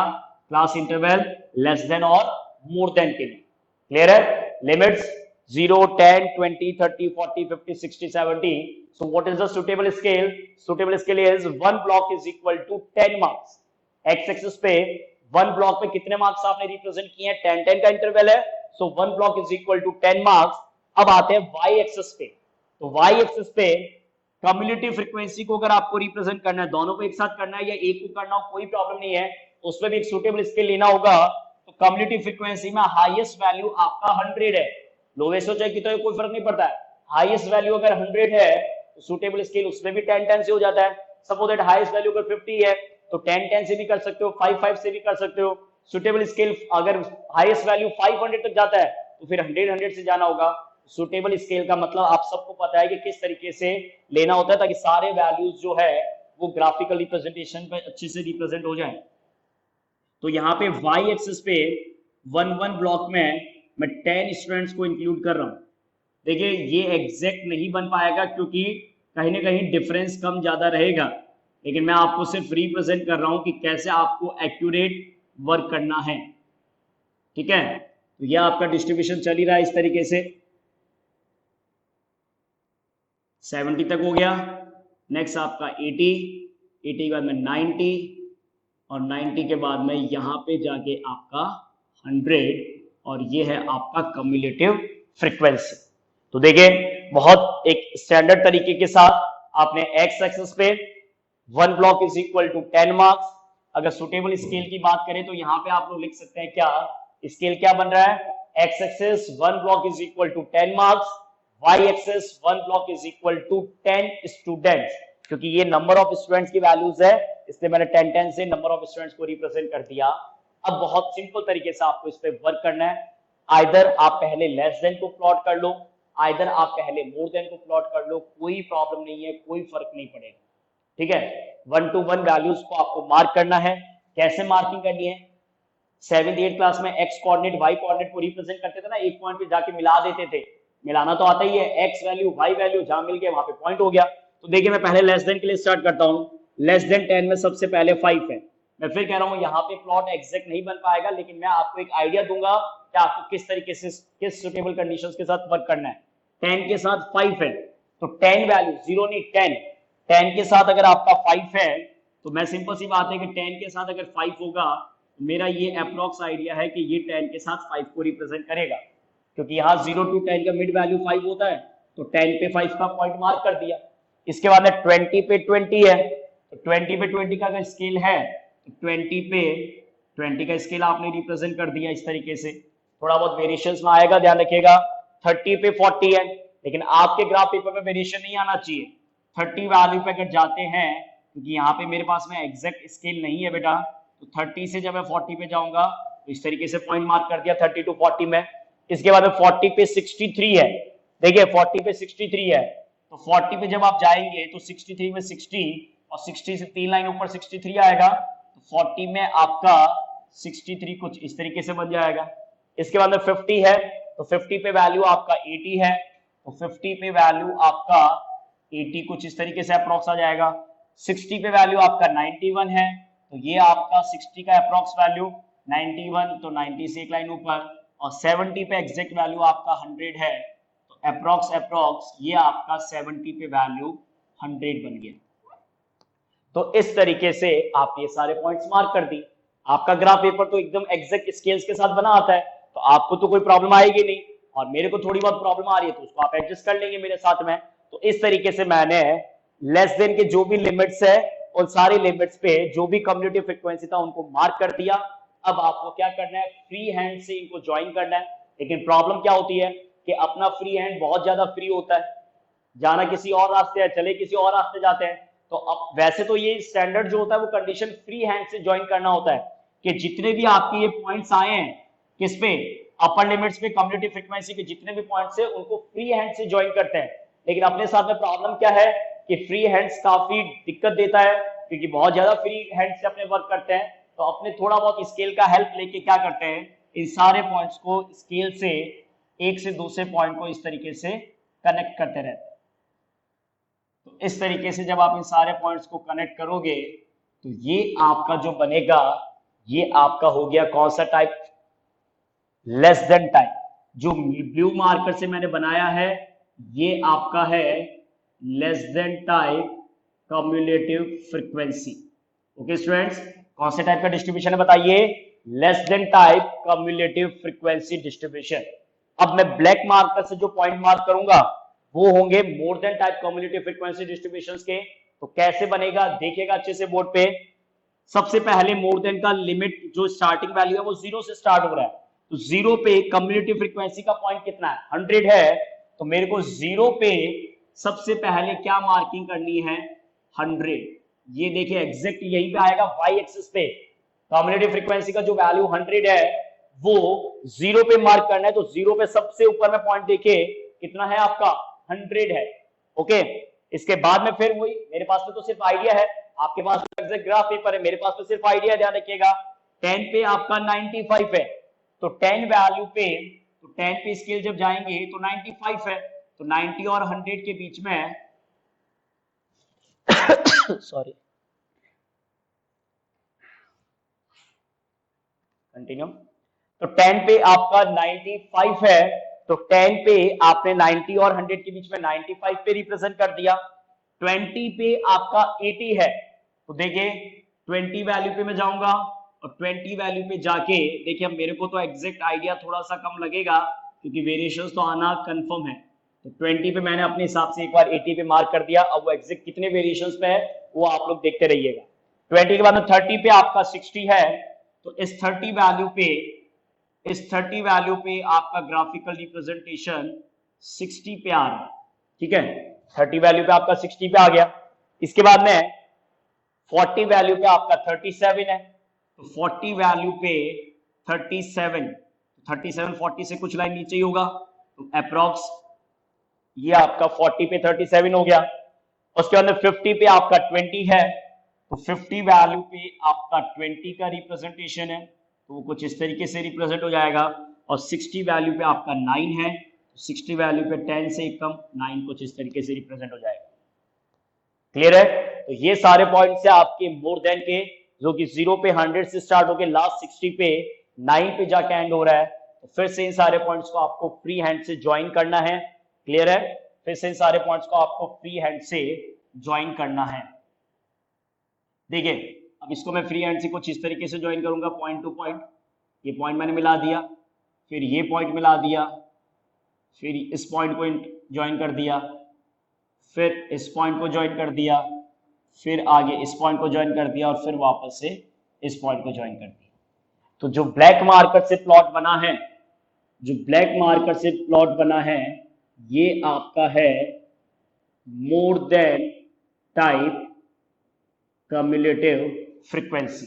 क्लास इंटरवल लेस देन और मोर देन के लिए। क्लियर है? Limits 0, 10, 20, 30, 40, 50, 60, 70। So what is the suitable scale? Suitable scale is 1 block is equal to 10 marks. X axis पे 1 ब्लॉक पे कितने मार्क्स आपने रिप्रेजेंट किए हैं, 10-10 का इंटरवल है, so 1 block is equal to 10 marks. अब आते हैं वाई एक्सिस पे, तो वाई एक्सिस पे कम्युलेटिव फ्रीक्वेंसी को अगर आपको रिप्रेजेंट करना है, दोनों को एक साथ करना है या एक को करना हो कोई प्रॉब्लम नहीं है, उसमें भी एक सूटेबल स्केल लेना होगा। तो कम्युलेटिव फ्रीक्वेंसी में हाईएस्ट वैल्यू आपका 100 है, लोवेस्ट हो चाहे कितना है कोई फर्क नहीं पड़ता है, हाईएस्ट वैल्यू अगर 100 है तो सूटेबल स्केल उसमें भी 10-10 से हो जाता है। सपोज दैट हाईएस्ट वैल्यू अगर 50 है तो 10-10 से भी कर सकते हो, 5-5 से भी कर सकते हो। सुटेबल स्केल अगर हाईएस्ट वैल्यू 500 तक जाता है तो फिर 100 से जाना होगा। सुटेबल स्केल का मतलब आप सबको पता है कि किस तरीके से लेना होता है ताकि सारे वैल्यूज जो है वो ग्राफिकल रिप्रेजेंटेशन पे अच्छे से रिप्रेजेंट हो जाए। तो यहाँ पे वाई एक्सिस पे 1-1 ब्लॉक में मैं 10 स्टूडेंट्स को इंक्लूड कर रहा हूँ, देखिए ये एग्जैक्ट नहीं बन पाएगा क्योंकि कहीं ना कहीं डिफरेंस कम ज्यादा रहेगा, लेकिन मैं आपको सिर्फ रिप्रेजेंट कर रहा हूं कि कैसे आपको एक्यूरेट वर्क करना है। ठीक है, तो यह आपका डिस्ट्रीब्यूशन चल ही रहा है इस तरीके से, 70 तक हो गया। नेक्स्ट आपका 80, 80 के बाद में 90 और 90 के बाद में यहां पे जाके आपका 100 और ये है आपका कम्युलेटिव फ्रीक्वेंसी। तो देखिए बहुत एक स्टैंडर्ड तरीके के साथ आपने एक्स एक्सिस पे 1 block is equal to 10 marks. अगर सुटेबल स्केल की बात करें तो यहाँ पे आप लोग लिख सकते हैं क्या स्केल क्या बन रहा है, X axis 1 block is equal to 10 marks, Y axis 1 block is equal to 10 students, क्योंकि ये नंबर ऑफ स्टूडेंट्स की वैल्यूज है इसलिए मैंने 10 से नंबर ऑफ स्टूडेंट्स को रिप्रेजेंट कर दिया। अब बहुत सिंपल तरीके से आपको इस पे वर्क करना है, आइदर आप पहले लेस देन को प्लॉट कर लो, आइदर आप पहले मोर देन को प्लॉट कर लो, कोई प्रॉब्लम नहीं है, कोई फर्क नहीं पड़ेगा। ठीक है, 1 to 1 वैल्यूज को आपको मार्क करना है। कैसे मार्किंग करनी है, 7th 8th क्लास में एक्स कोऑर्डिनेट वाई कोऑर्डिनेट को रिप्रेजेंट करते थे ना, एक पॉइंट पे जाके मिला देते थे, मिलाना तो आता ही है, एक्स वैल्यू वाई वैल्यू जहां मिल गया वहां पे पॉइंट हो गया। तो देखिए मैं पहले लेस देन के लिए स्टार्ट करता हूं, लेस देन 10 में सबसे पहले 5 है। मैं फिर कह रहा हूं यहाँ पे प्लॉट एग्जैक्ट नहीं बन पाएगा, लेकिन मैं आपको एक आइडिया दूंगा कि आपको किस तरीके से किस सुटेबल कंडीशंस के साथ वर्क करना है। 10 के साथ 5 है तो 10 वैल्यू 0 नहीं 10 के साथ अगर आपका 5 है तो मैं सिंपल सी बात है कि 10 के साथ अगर 5 होगा तो मेरा ये अप्रोक्स आइडिया है कि ये 10 के साथ 5 को रिप्रेजेंट करेगा, क्योंकि यहाँ 0 to 10 का मिड वैल्यू 5 होता है, तो 10 पे 5 का पॉइंट मार्क कर दिया। इसके बाद में 20 पे 20 है, तो 20 पे 20 का अगर स्केल है तो 20 पे 20 का स्केल आपने रिप्रेजेंट कर दिया इस तरीके से। थोड़ा बहुत वेरिएशंस में आएगा, ध्यान रखिएगा। 30 पे 40 है, लेकिन आपके ग्राफ पेपर में वेरिएशन नहीं आना चाहिए। 30 वैल्यू पे अगर जाते हैं, क्योंकि यहाँ पे मेरे पास में एग्जैक्ट स्केल नहीं है बेटा, तो 30 से जब मैं 40 पे जाऊंगा तो इस तरीके से पॉइंट मार्क कर दिया 30 to 40 में। इसके बाद में 40 पे 63 है, देखिए 40 पे 63 है, तो 40 पे जब आप जाएंगे तो 63 में 60 और 60 से 3 लाइन ऊपर 63 आएगा, तो 40 में आपका 63 कुछ इस तरीके से बन जाएगा। इसके बाद में 50 है, तो 50 पे वैल्यू आपका 80 है, तो 50 पे वैल्यू आपका 80 कुछ इस तरीके से अप्रोक्स आ जाएगा। 60 पे वैल्यू आपका 91 है, तो ये आपका 60 का अप्रोक्स वैल्यू 91, तो 90 से एक लाइन ऊपर, और 70 पे एग्जैक्ट वैल्यू आपका 100 है, तो अप्रोक्स ये आपका 70 पे वैल्यू 100 बन गया। तो इस तरीके से आप ये सारे पॉइंट्स मार्क कर दी। आपका ग्राफ पेपर तो एकदम एग्जैक्ट स्केल्स के साथ बना आता है, तो आपको तो कोई प्रॉब्लम आएगी नहीं, और मेरे को थोड़ी बहुत प्रॉब्लम आ रही है तो उसको आप एडजस्ट कर लेंगे मेरे साथ में। तो इस तरीके से मैंने लेस देन के जो भी लिमिट्स है उन सारी लिमिट्स पे जो भी कम्युलेटिव फ्रीक्वेंसी था उनको मार्क कर दिया। अब आपको क्या करना है, फ्री हैंड से इनको ज्वाइन करना है। लेकिन प्रॉब्लम क्या होती है कि अपना फ्री हैंड बहुत ज्यादा फ्री होता है, जाना किसी और रास्ते है, चले किसी और रास्ते जाते हैं। तो अब वैसे तो ये स्टैंडर्ड जो होता है वो कंडीशन फ्री हैंड से ज्वाइन करना होता है कि जितने भी आपके ये पॉइंट्स आए हैं किस पे, अपर लिमिट्स पे कम्युलेटिव फ्रीक्वेंसी के जितने भी पॉइंट्स है उनको फ्री हैंड से ज्वाइन करते हैं। लेकिन अपने साथ में प्रॉब्लम क्या है कि फ्री हैंड्स काफी दिक्कत देता है, क्योंकि बहुत ज्यादा फ्री हैंड से अपने वर्क करते हैं, तो अपने थोड़ा बहुत स्केल का हेल्प लेके क्या करते हैं, इन सारे पॉइंट्स को स्केल से एक से दूसरे पॉइंट को इस तरीके से कनेक्ट करते रहते हैं। तो इस तरीके से जब आप इन सारे पॉइंट्स को कनेक्ट करोगे तो ये आपका जो बनेगा ये आपका हो गया कौन सा टाइप, लेस देन टाइप। जो ब्लू मार्कर से मैंने बनाया है ये आपका है less than type cumulative frequency. Okay students, कौन से टाइप का डिस्ट्रीब्यूशन है बताइए, less than type cumulative frequency distribution. अब मैं ब्लैक मार्कर से जो पॉइंट मार्क करूंगा वो होंगे मोर than type cumulative frequency distributions के। तो कैसे बनेगा देखिएगा अच्छे से बोर्ड पे। सबसे पहले मोर देन का लिमिट जो स्टार्टिंग वैल्यू है वो 0 से स्टार्ट हो रहा है, तो 0 पे कम्युलेटिव फ्रीक्वेंसी का पॉइंट कितना है, 100 है, तो मेरे को 0 पे सबसे पहले क्या मार्किंग करनी है, 100। ये देखिए एग्जैक्ट यहीं पे आएगा वाई एक्सिस पे, कम्युलेटिव फ्रीक्वेंसी का जो वैल्यू 100 है वो 0 पे मार्क करना है, तो 0 पे सबसे ऊपर में पॉइंट देखिए कितना है आपका, 100 है। ओके, इसके बाद में फिर वही, मेरे पास में तो सिर्फ आइडिया है, आपके पास एग्जैक्ट ग्राफ पेपर है, मेरे पास में सिर्फ आइडिया, ध्यान रखिएगा। 10 पे आपका 95 है, तो 10 वैल्यू पे, तो 10 पे स्केल जब जाएंगे तो 95 है, तो 90 और 100 के बीच में सॉरी कंटिन्यू। तो 10 पे आपका 95 है, तो 10 पे आपने 90 और 100 के बीच में 95 पे रिप्रेजेंट कर दिया। 20 पे आपका 80 है, तो देखिए 20 वैल्यू पे मैं जाऊंगा और 20 वैल्यू पे जाके देखिए, मेरे को तो एग्जैक्ट आइडिया थोड़ा सा कम लगेगा क्योंकि वेरिएशंस तो आना कंफर्म है। तो 20 पे मैंने अपने हिसाब से एक बार 80 पे मार्क कर दिया। अब वो एग्जैक्ट कितने वेरिएशंस पे है वो आप लोग देखते रहिएगा। 20 के बाद में 30 पे आपका 60 है, तो इस 30 वैल्यू पे आपका ग्राफिकल रिप्रेजेंटेशन 60 पे आ रहा है। ठीक है, 30 वैल्यू पे आपका 60 पे आ गया। इसके बाद में 40 वैल्यू पे आपका 37 है, तो 40 वैल्यू पे 37, 40 से कुछ लाइन नीचे ही होगा, तो अप्रोक्स ये आपका 40 पे 37 हो गया। उसके बाद में 50 पे आपका 20 है, तो 50 वैल्यू पे आपका 20 का रिप्रेजेंटेशन है, तो वो कुछ इस तरीके से रिप्रेजेंट हो जाएगा। और 60 वैल्यू पे आपका 9 है, तो 60 वैल्यू पे 10 से कम 9 कुछ इस तरीके से रिप्रेजेंट हो जाएगा। क्लियर है? तो ये सारे पॉइंट से आपके मोर देन के, जो कि 0 पे 100 से स्टार्ट होकर लास्ट 60 पे 9 पे जाके एंड हो रहा है, तो फिर से इन सारे पॉइंट्स को आपको फ्री हैंड से ज्वाइन करना है। क्लियर है? फिर से इन सारे पॉइंट्स को आपको फ्री हैंड से ज्वाइन करना है। देखिए, अब इसको मैं फ्री हैंड से कुछ इस तरीके से ज्वाइन करूंगा, पॉइंट टू पॉइंट। ये पॉइंट मैंने मिला दिया, फिर ये पॉइंट मिला दिया, फिर इस पॉइंट को ज्वाइन कर दिया, फिर इस पॉइंट को ज्वाइन कर दिया, फिर आगे इस पॉइंट को ज्वाइन कर दिया, और फिर वापस से इस पॉइंट को ज्वाइन कर दिया। तो जो ब्लैक मार्कर से प्लॉट बना है, ये आपका है more than type cumulative frequency.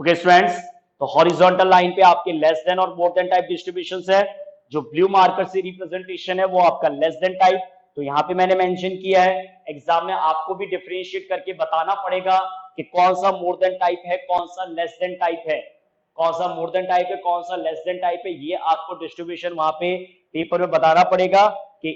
Okay students, तो हॉरिजॉन्टल लाइन पे आपके लेस देन और मोर देन टाइप डिस्ट्रीब्यूशन है। जो ब्लू मार्कर से रिप्रेजेंटेशन है वो आपका लेस देन टाइप। तो यहाँ पे मैंने मेंशन किया है, एग्जाम में आपको भी डिफरेंशिएट करके बताना पड़ेगा कि कौन सा मोर देन टाइप है, कौन सा लेस देन टाइप है, कौन सा मोर देन टाइप है, कौन सा लेस देन टाइप है। ये आपको डिस्ट्रीब्यूशन वहां पे पेपर में बताना पड़ेगा। कि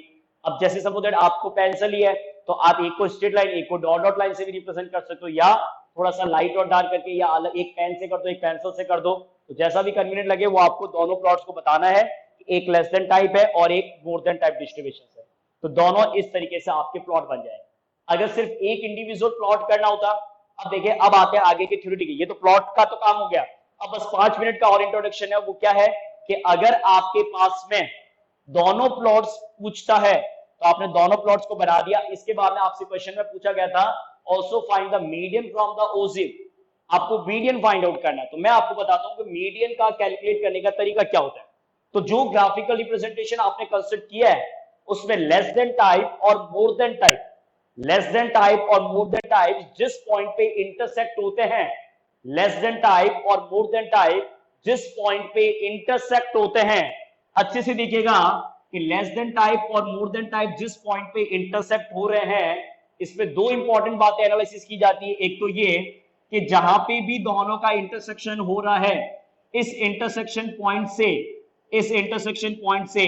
अब जैसे सपोज दैट आपको पेंसिल ही है, तो आप एक को स्ट्रेट लाइन, एक को डॉट डॉट लाइन से भी रिप्रेजेंट कर सकते हो, या थोड़ा सा लाइट और डार्क करके, या अलग एक पेन से कर दो, एक पेंसिल से कर दो। तो जैसा भी कन्वीनियंट लगे वो आपको दोनों प्लॉट्स को बताना है कि एक लेस देन टाइप है और एक मोर देन टाइप डिस्ट्रीब्यूशन है। तो दोनों इस तरीके से आपके प्लॉट बन जाए। अगर सिर्फ एक इंडिविजुअल प्लॉट करना होता, अब देखिए अब आते हैं आगे के थ्योरी की। ये तो प्लॉट का तो काम हो गया। अब बस 5 मिनट का और इंट्रोडक्शन है। वो क्या है कि अगर आपके पास में दोनों प्लॉट्स पूछता है, तो आपने दोनों प्लॉट्स को बना दिया। इसके बाद में आपसे क्वेश्चन में पूछा गया था also find the median from the ogive, आपको मीडियन फाइंड आउट करना है। तो मैं आपको बताता हूं कि मीडियन का कैलकुलेट करने का तरीका क्या होता है। तो जो ग्राफिकल रिप्रेजेंटेशन आपने कंस्ट्रक्ट किया है उसमें लेस देन टाइप और मोर than type, less than type और मोर देन टाइप जिस पॉइंट पे इंटरसेक्ट होते हैं, लेस देन टाइप और मोर देन टाइप जिस पॉइंट पे इंटरसेक्ट होते हैं, अच्छे से देखिएगा कि लेस देन टाइप और मोर देन टाइप जिस पॉइंट पे इंटरसेक्ट हो रहे हैं, इसमें दो इंपॉर्टेंट बातें एनालिसिस की जाती है। एक तो ये कि जहां पे भी दोनों का इंटरसेक्शन हो रहा है, इस इंटरसेक्शन पॉइंट से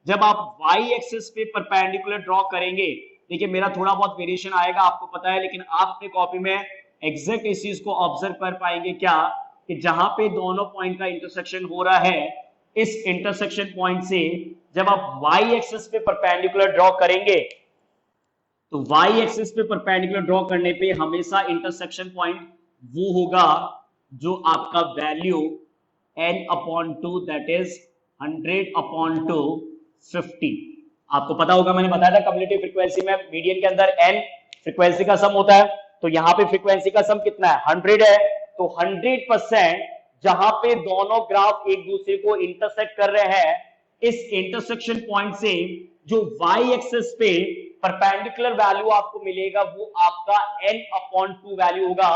जब आप y एक्सिस पे परपेंडिकुलर ड्रॉ करेंगे, देखिए मेरा थोड़ा बहुत वेरिएशन आएगा आपको पता है, लेकिन आप अपने कॉपी में एग्जैक्ट इस चीज को ऑब्जर्व कर पाएंगे क्या कि जहां पे दोनों पॉइंट का इंटरसेक्शन हो रहा है, इस इंटरसेक्शन पॉइंट से जब आप y एक्सिस पे परपेंडिकुलर ड्रॉ करेंगे, तो y एक्सिस पे परपेंडिकुलर ड्रॉ करने पे हमेशा इंटरसेक्शन पॉइंट वो होगा जो आपका वैल्यू n/2 दैट इज 100/2 50। आपको पता होगा, मैंने बताया था कम्युलेटिव फ्रीक्वेंसी में मीडियन के अंदर n फ्रीक्वेंसी का सम होता है। तो यहां पे फ्रीक्वेंसी का सम कितना है, 100 है। तो 100% जहां पे दोनों ग्राफ एक दूसरे को इंटरसेक्ट कर रहे हैं, इस इंटरसेक्शन पॉइंट से जो y एक्सिस पे परपेंडिकुलर वैल्यू आपको मिलेगा वो आपका n/2 वैल्यू होगा।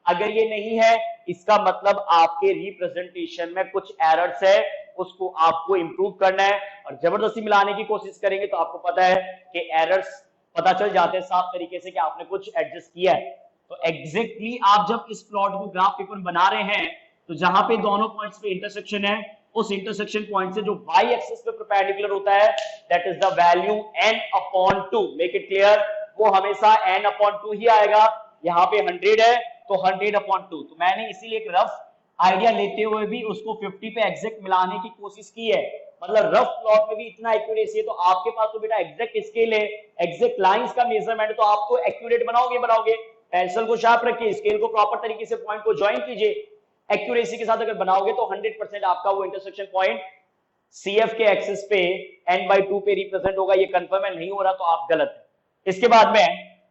अगर ये नहीं है, इसका मतलब आपके रिप्रेजेंटेशन में कुछ एरर्स है, उसको आपको इंप्रूव करना है। और जबरदस्ती मिलाने की कोशिश करेंगे तो आपको पता है कि एरर्स पता चल जाते हैं साफ तरीके से कि आपने कुछ एडजस्ट किया है। तो एग्जैक्टली आप जब इस प्लॉट को ग्राफ पेपर बना रहे हैं, तो जहां पे दोनों पॉइंट्स पे इंटरसेक्शन है, उस इंटरसेक्शन पॉइंट से जो y एक्सिस पे परपेंडिकुलर होता है, that is the value n/2। Make it clear, वो हमेशा n/2 ही आएगा। यहाँ पे 100 है तो 100/2। तो मैंने इसीलिए एक रफ आइडिया लेते हुए भी उसको 50 पे एग्जैक्ट मिलाने की कोशिश की है। मतलब रफ प्लॉट में भी इतना एक्यूरेसी है, तो आपके पास तो बेटा एग्जैक्ट स्केल है, एग्जैक्ट लाइंस का मेजरमेंट है, तो आप तो एक्यूरेट बनाओगे। पेंसिल को शार्प रखिए, स्केल को प्रॉपर तरीके से पॉइंट को ज्वाइन कीजिए, एक्यूरेसी के साथ अगर बनाओगे तो 100% आपका वो इंटरसेक्शन पॉइंट CF के एक्सिस पे n/2 पे रिप्रेजेंट होगा। ये कंफर्म है, नहीं हो रहा तो आप गलत है। इसके बाद में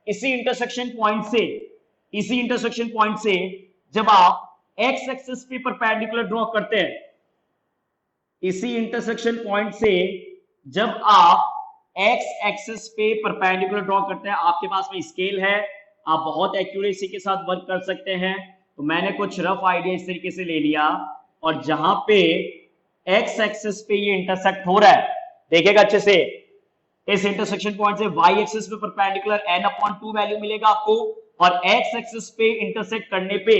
इसी इंटरसेक्शन पॉइंट से जब आप x एक्सिस पे परपेंडिकुलर ड्रॉ करते हैं, इसी इंटरसेक्शन पॉइंट से जब आप x एक्सिस पे परपेंडिकुलर ड्रॉ करते हैं, आपके पास में स्केल है, आप बहुत एक्यूरेसी के साथ वर्क कर सकते हैं। तो मैंने कुछ रफ आइडिया इस तरीके से ले लिया, और जहां पे x एक्सिस पे ये इंटरसेक्ट हो रहा है, देखिएगा अच्छे से, इस इंटरसेक्शन पॉइंट से y एक्सिस पे परपेंडिकुलर n/2 वैल्यू मिलेगा आपको, और x एक्सिस पे इंटरसेक्ट करने पे,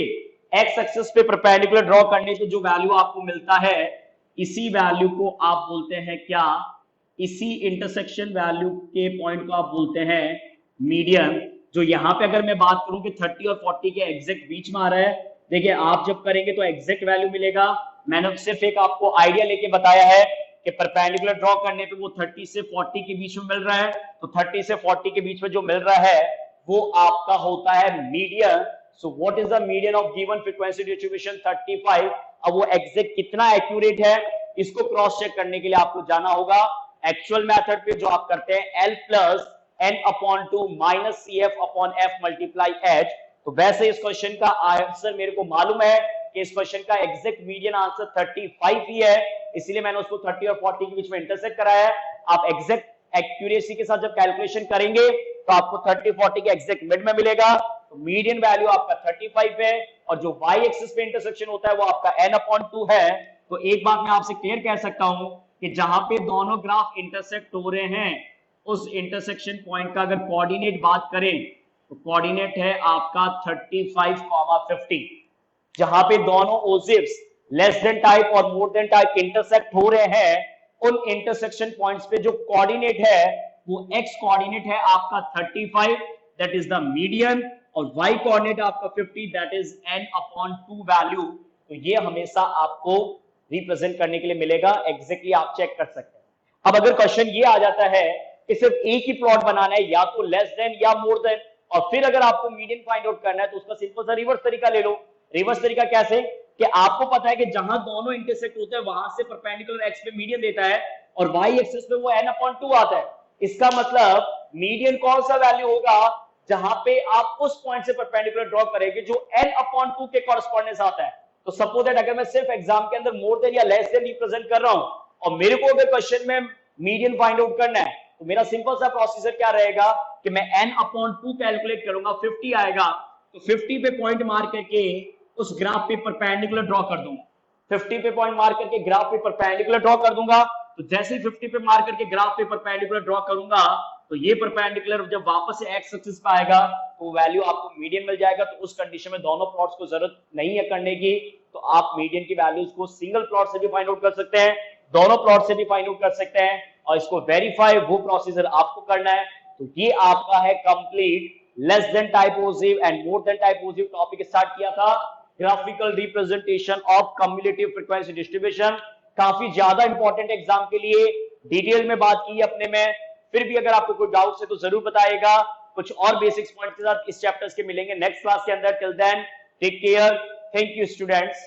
x एक्सिस पे परपेंडिकुलर ड्रॉ करने पे जो वैल्यू आपको मिलता है, इसी वैल्यू को आप बोलते हैं क्या, इसी इंटरसेक्शन वैल्यू के पॉइंट को आप बोलते हैं मीडियन। जो यहाँ पे अगर मैं बात करूं कि 30 और 40 के एग्जैक्ट बीच में आ रहा है, देखिए आप जब करेंगे तो एग्जैक्ट वैल्यू मिलेगा। मैंने सिर्फ एक आपको आइडिया लेके बताया है कि परपेंडिकुलर ड्रॉ करने पे वो 30 से 40 के बीच में मिल रहा है, तो 30 से 40 के बीच में जो मिल रहा है वो आपका होता है median. So what is the median of given frequency distribution 35। अब वो एग्जैक्ट कितना एक्यूरेट है, इसको क्रॉस चेक करने के लिए आपको जाना होगा एक्चुअल मेथड पे, जो आप करते हैं L + n/2 - CF/F × H। तो वैसे इस क्वेश्चन का आंसर मेरे को मालूम है कि इस क्वेश्चन का एग्जैक्ट मीडियन आंसर 35 ही है, इसलिए मैंने उसको 30 और 40 के बीच में इंटरसेक्ट कराया है। आप एग्जैक्ट एक्यूरेसी के साथ जब कैलकुलेशन करेंगे तो आपको 30-40 के एग्जैक्ट मिड में मिलेगा। तो मीडियन वैल्यू आपका 35 है, और जो y एक्सिस पे इंटरसेक्शन होता है वो आपका n/2 है। तो एक बात मैं आपसे क्लियर कह सकता हूं कि जहां पे दोनों ग्राफ इंटरसेक्ट हो रहे हैं, उस इंटरसेक्शन पॉइंट का अगर कोऑर्डिनेट बात करें तो कोऑर्डिनेट है आपका 35,50। जहां पे दोनों ओजिव्स लेस देन टाइप और मोर देन टाइप इंटरसेक्ट हो रहे हैं, उन इंटरसेक्शन पॉइंट्स पे जो कोऑर्डिनेट है वो x कोऑर्डिनेट है आपका 35, दैट इज द मीडियन, और y कोऑर्डिनेट आपका 50, दैट इज n/2 वैल्यू। तो ये हमेशा आपको रिप्रेजेंट करने के लिए मिलेगा, एग्जैक्टली आप चेक कर सकते हैं। अब अगर क्वेश्चन ये आ जाता है कि सिर्फ एक ही प्लॉट बनाना है, या तो लेस देन या मोर देन, और फिर अगर आपको मीडियन फाइंड आउट करना है तो उसका सिंपल सा रिवर्स तरीका ले लो। रिवर्स तरीका कैसे, कि आपको पता है कि जहां दोनों इंटरसेक्ट होते हैं वहां से परपेंडिकुलर x पे मीडियन देता है, और y एक्सिस पे वो n/2 आता है। इसका मतलब मीडियन कौन सा वैल्यू होगा, जहां पे आप उस पॉइंट से परपेंडिकुलर ड्रॉ करेंगे जो n/2 के कॉरेस्पॉन्डेंस आता है। तो सपोज दैट अगर मैं सिर्फ एग्जाम के अंदर मोर देन या लेस देन रिप्रेजेंट कर रहा हूं, और मेरे को अगर क्वेश्चन में मीडियन फाइंड आउट करना है, तो मेरा सिंपल सा प्रोसीजर क्या रहेगा कि मैं n/2 कैलकुलेट करूंगा, 50 आएगा, तो 50 पे पॉइंट मार करके उस ग्राफ पे परपेंडिकुलर ड्रॉ कर दूंगा। 50 पे पॉइंट मार करके ग्राफ पे परपेंडिकुलर ड्रॉ कर दूंगा। तो जैसे ही 50 पे मार करके ग्राफ पे परपेंडिकुलर ड्रॉ करूंगा, तो ये परपेंडिकुलर जब वापस से x एक्सिस पे आएगा तो वैल्यू आपको मीडियन मिल जाएगा। तो उस कंडीशन में दोनों प्लॉट्स को जरूरत नहीं है करने की, तो आप मीडियन की वैल्यूज को सिंगल प्लॉट से भी फाइंड आउट कर सकते हैं, दोनों प्लॉट से भी फाइंड आउट कर सकते हैं, और इसको वेरीफाई वो प्रोसीजर आपको करना है। तो ये आपका है complete less than type ogive and more than type ogive topic start किया था, graphical representation of cumulative frequency distribution. काफी ज्यादा इंपॉर्टेंट एग्जाम के लिए डिटेल में बात की अपने में। फिर भी अगर आपको कोई डाउट है तो जरूर बताइएगा। कुछ और बेसिक्स पॉइंट के साथ इस चैप्टर्स के मिलेंगे नेक्स्ट क्लास के अंदर। Till then take care, thank you students.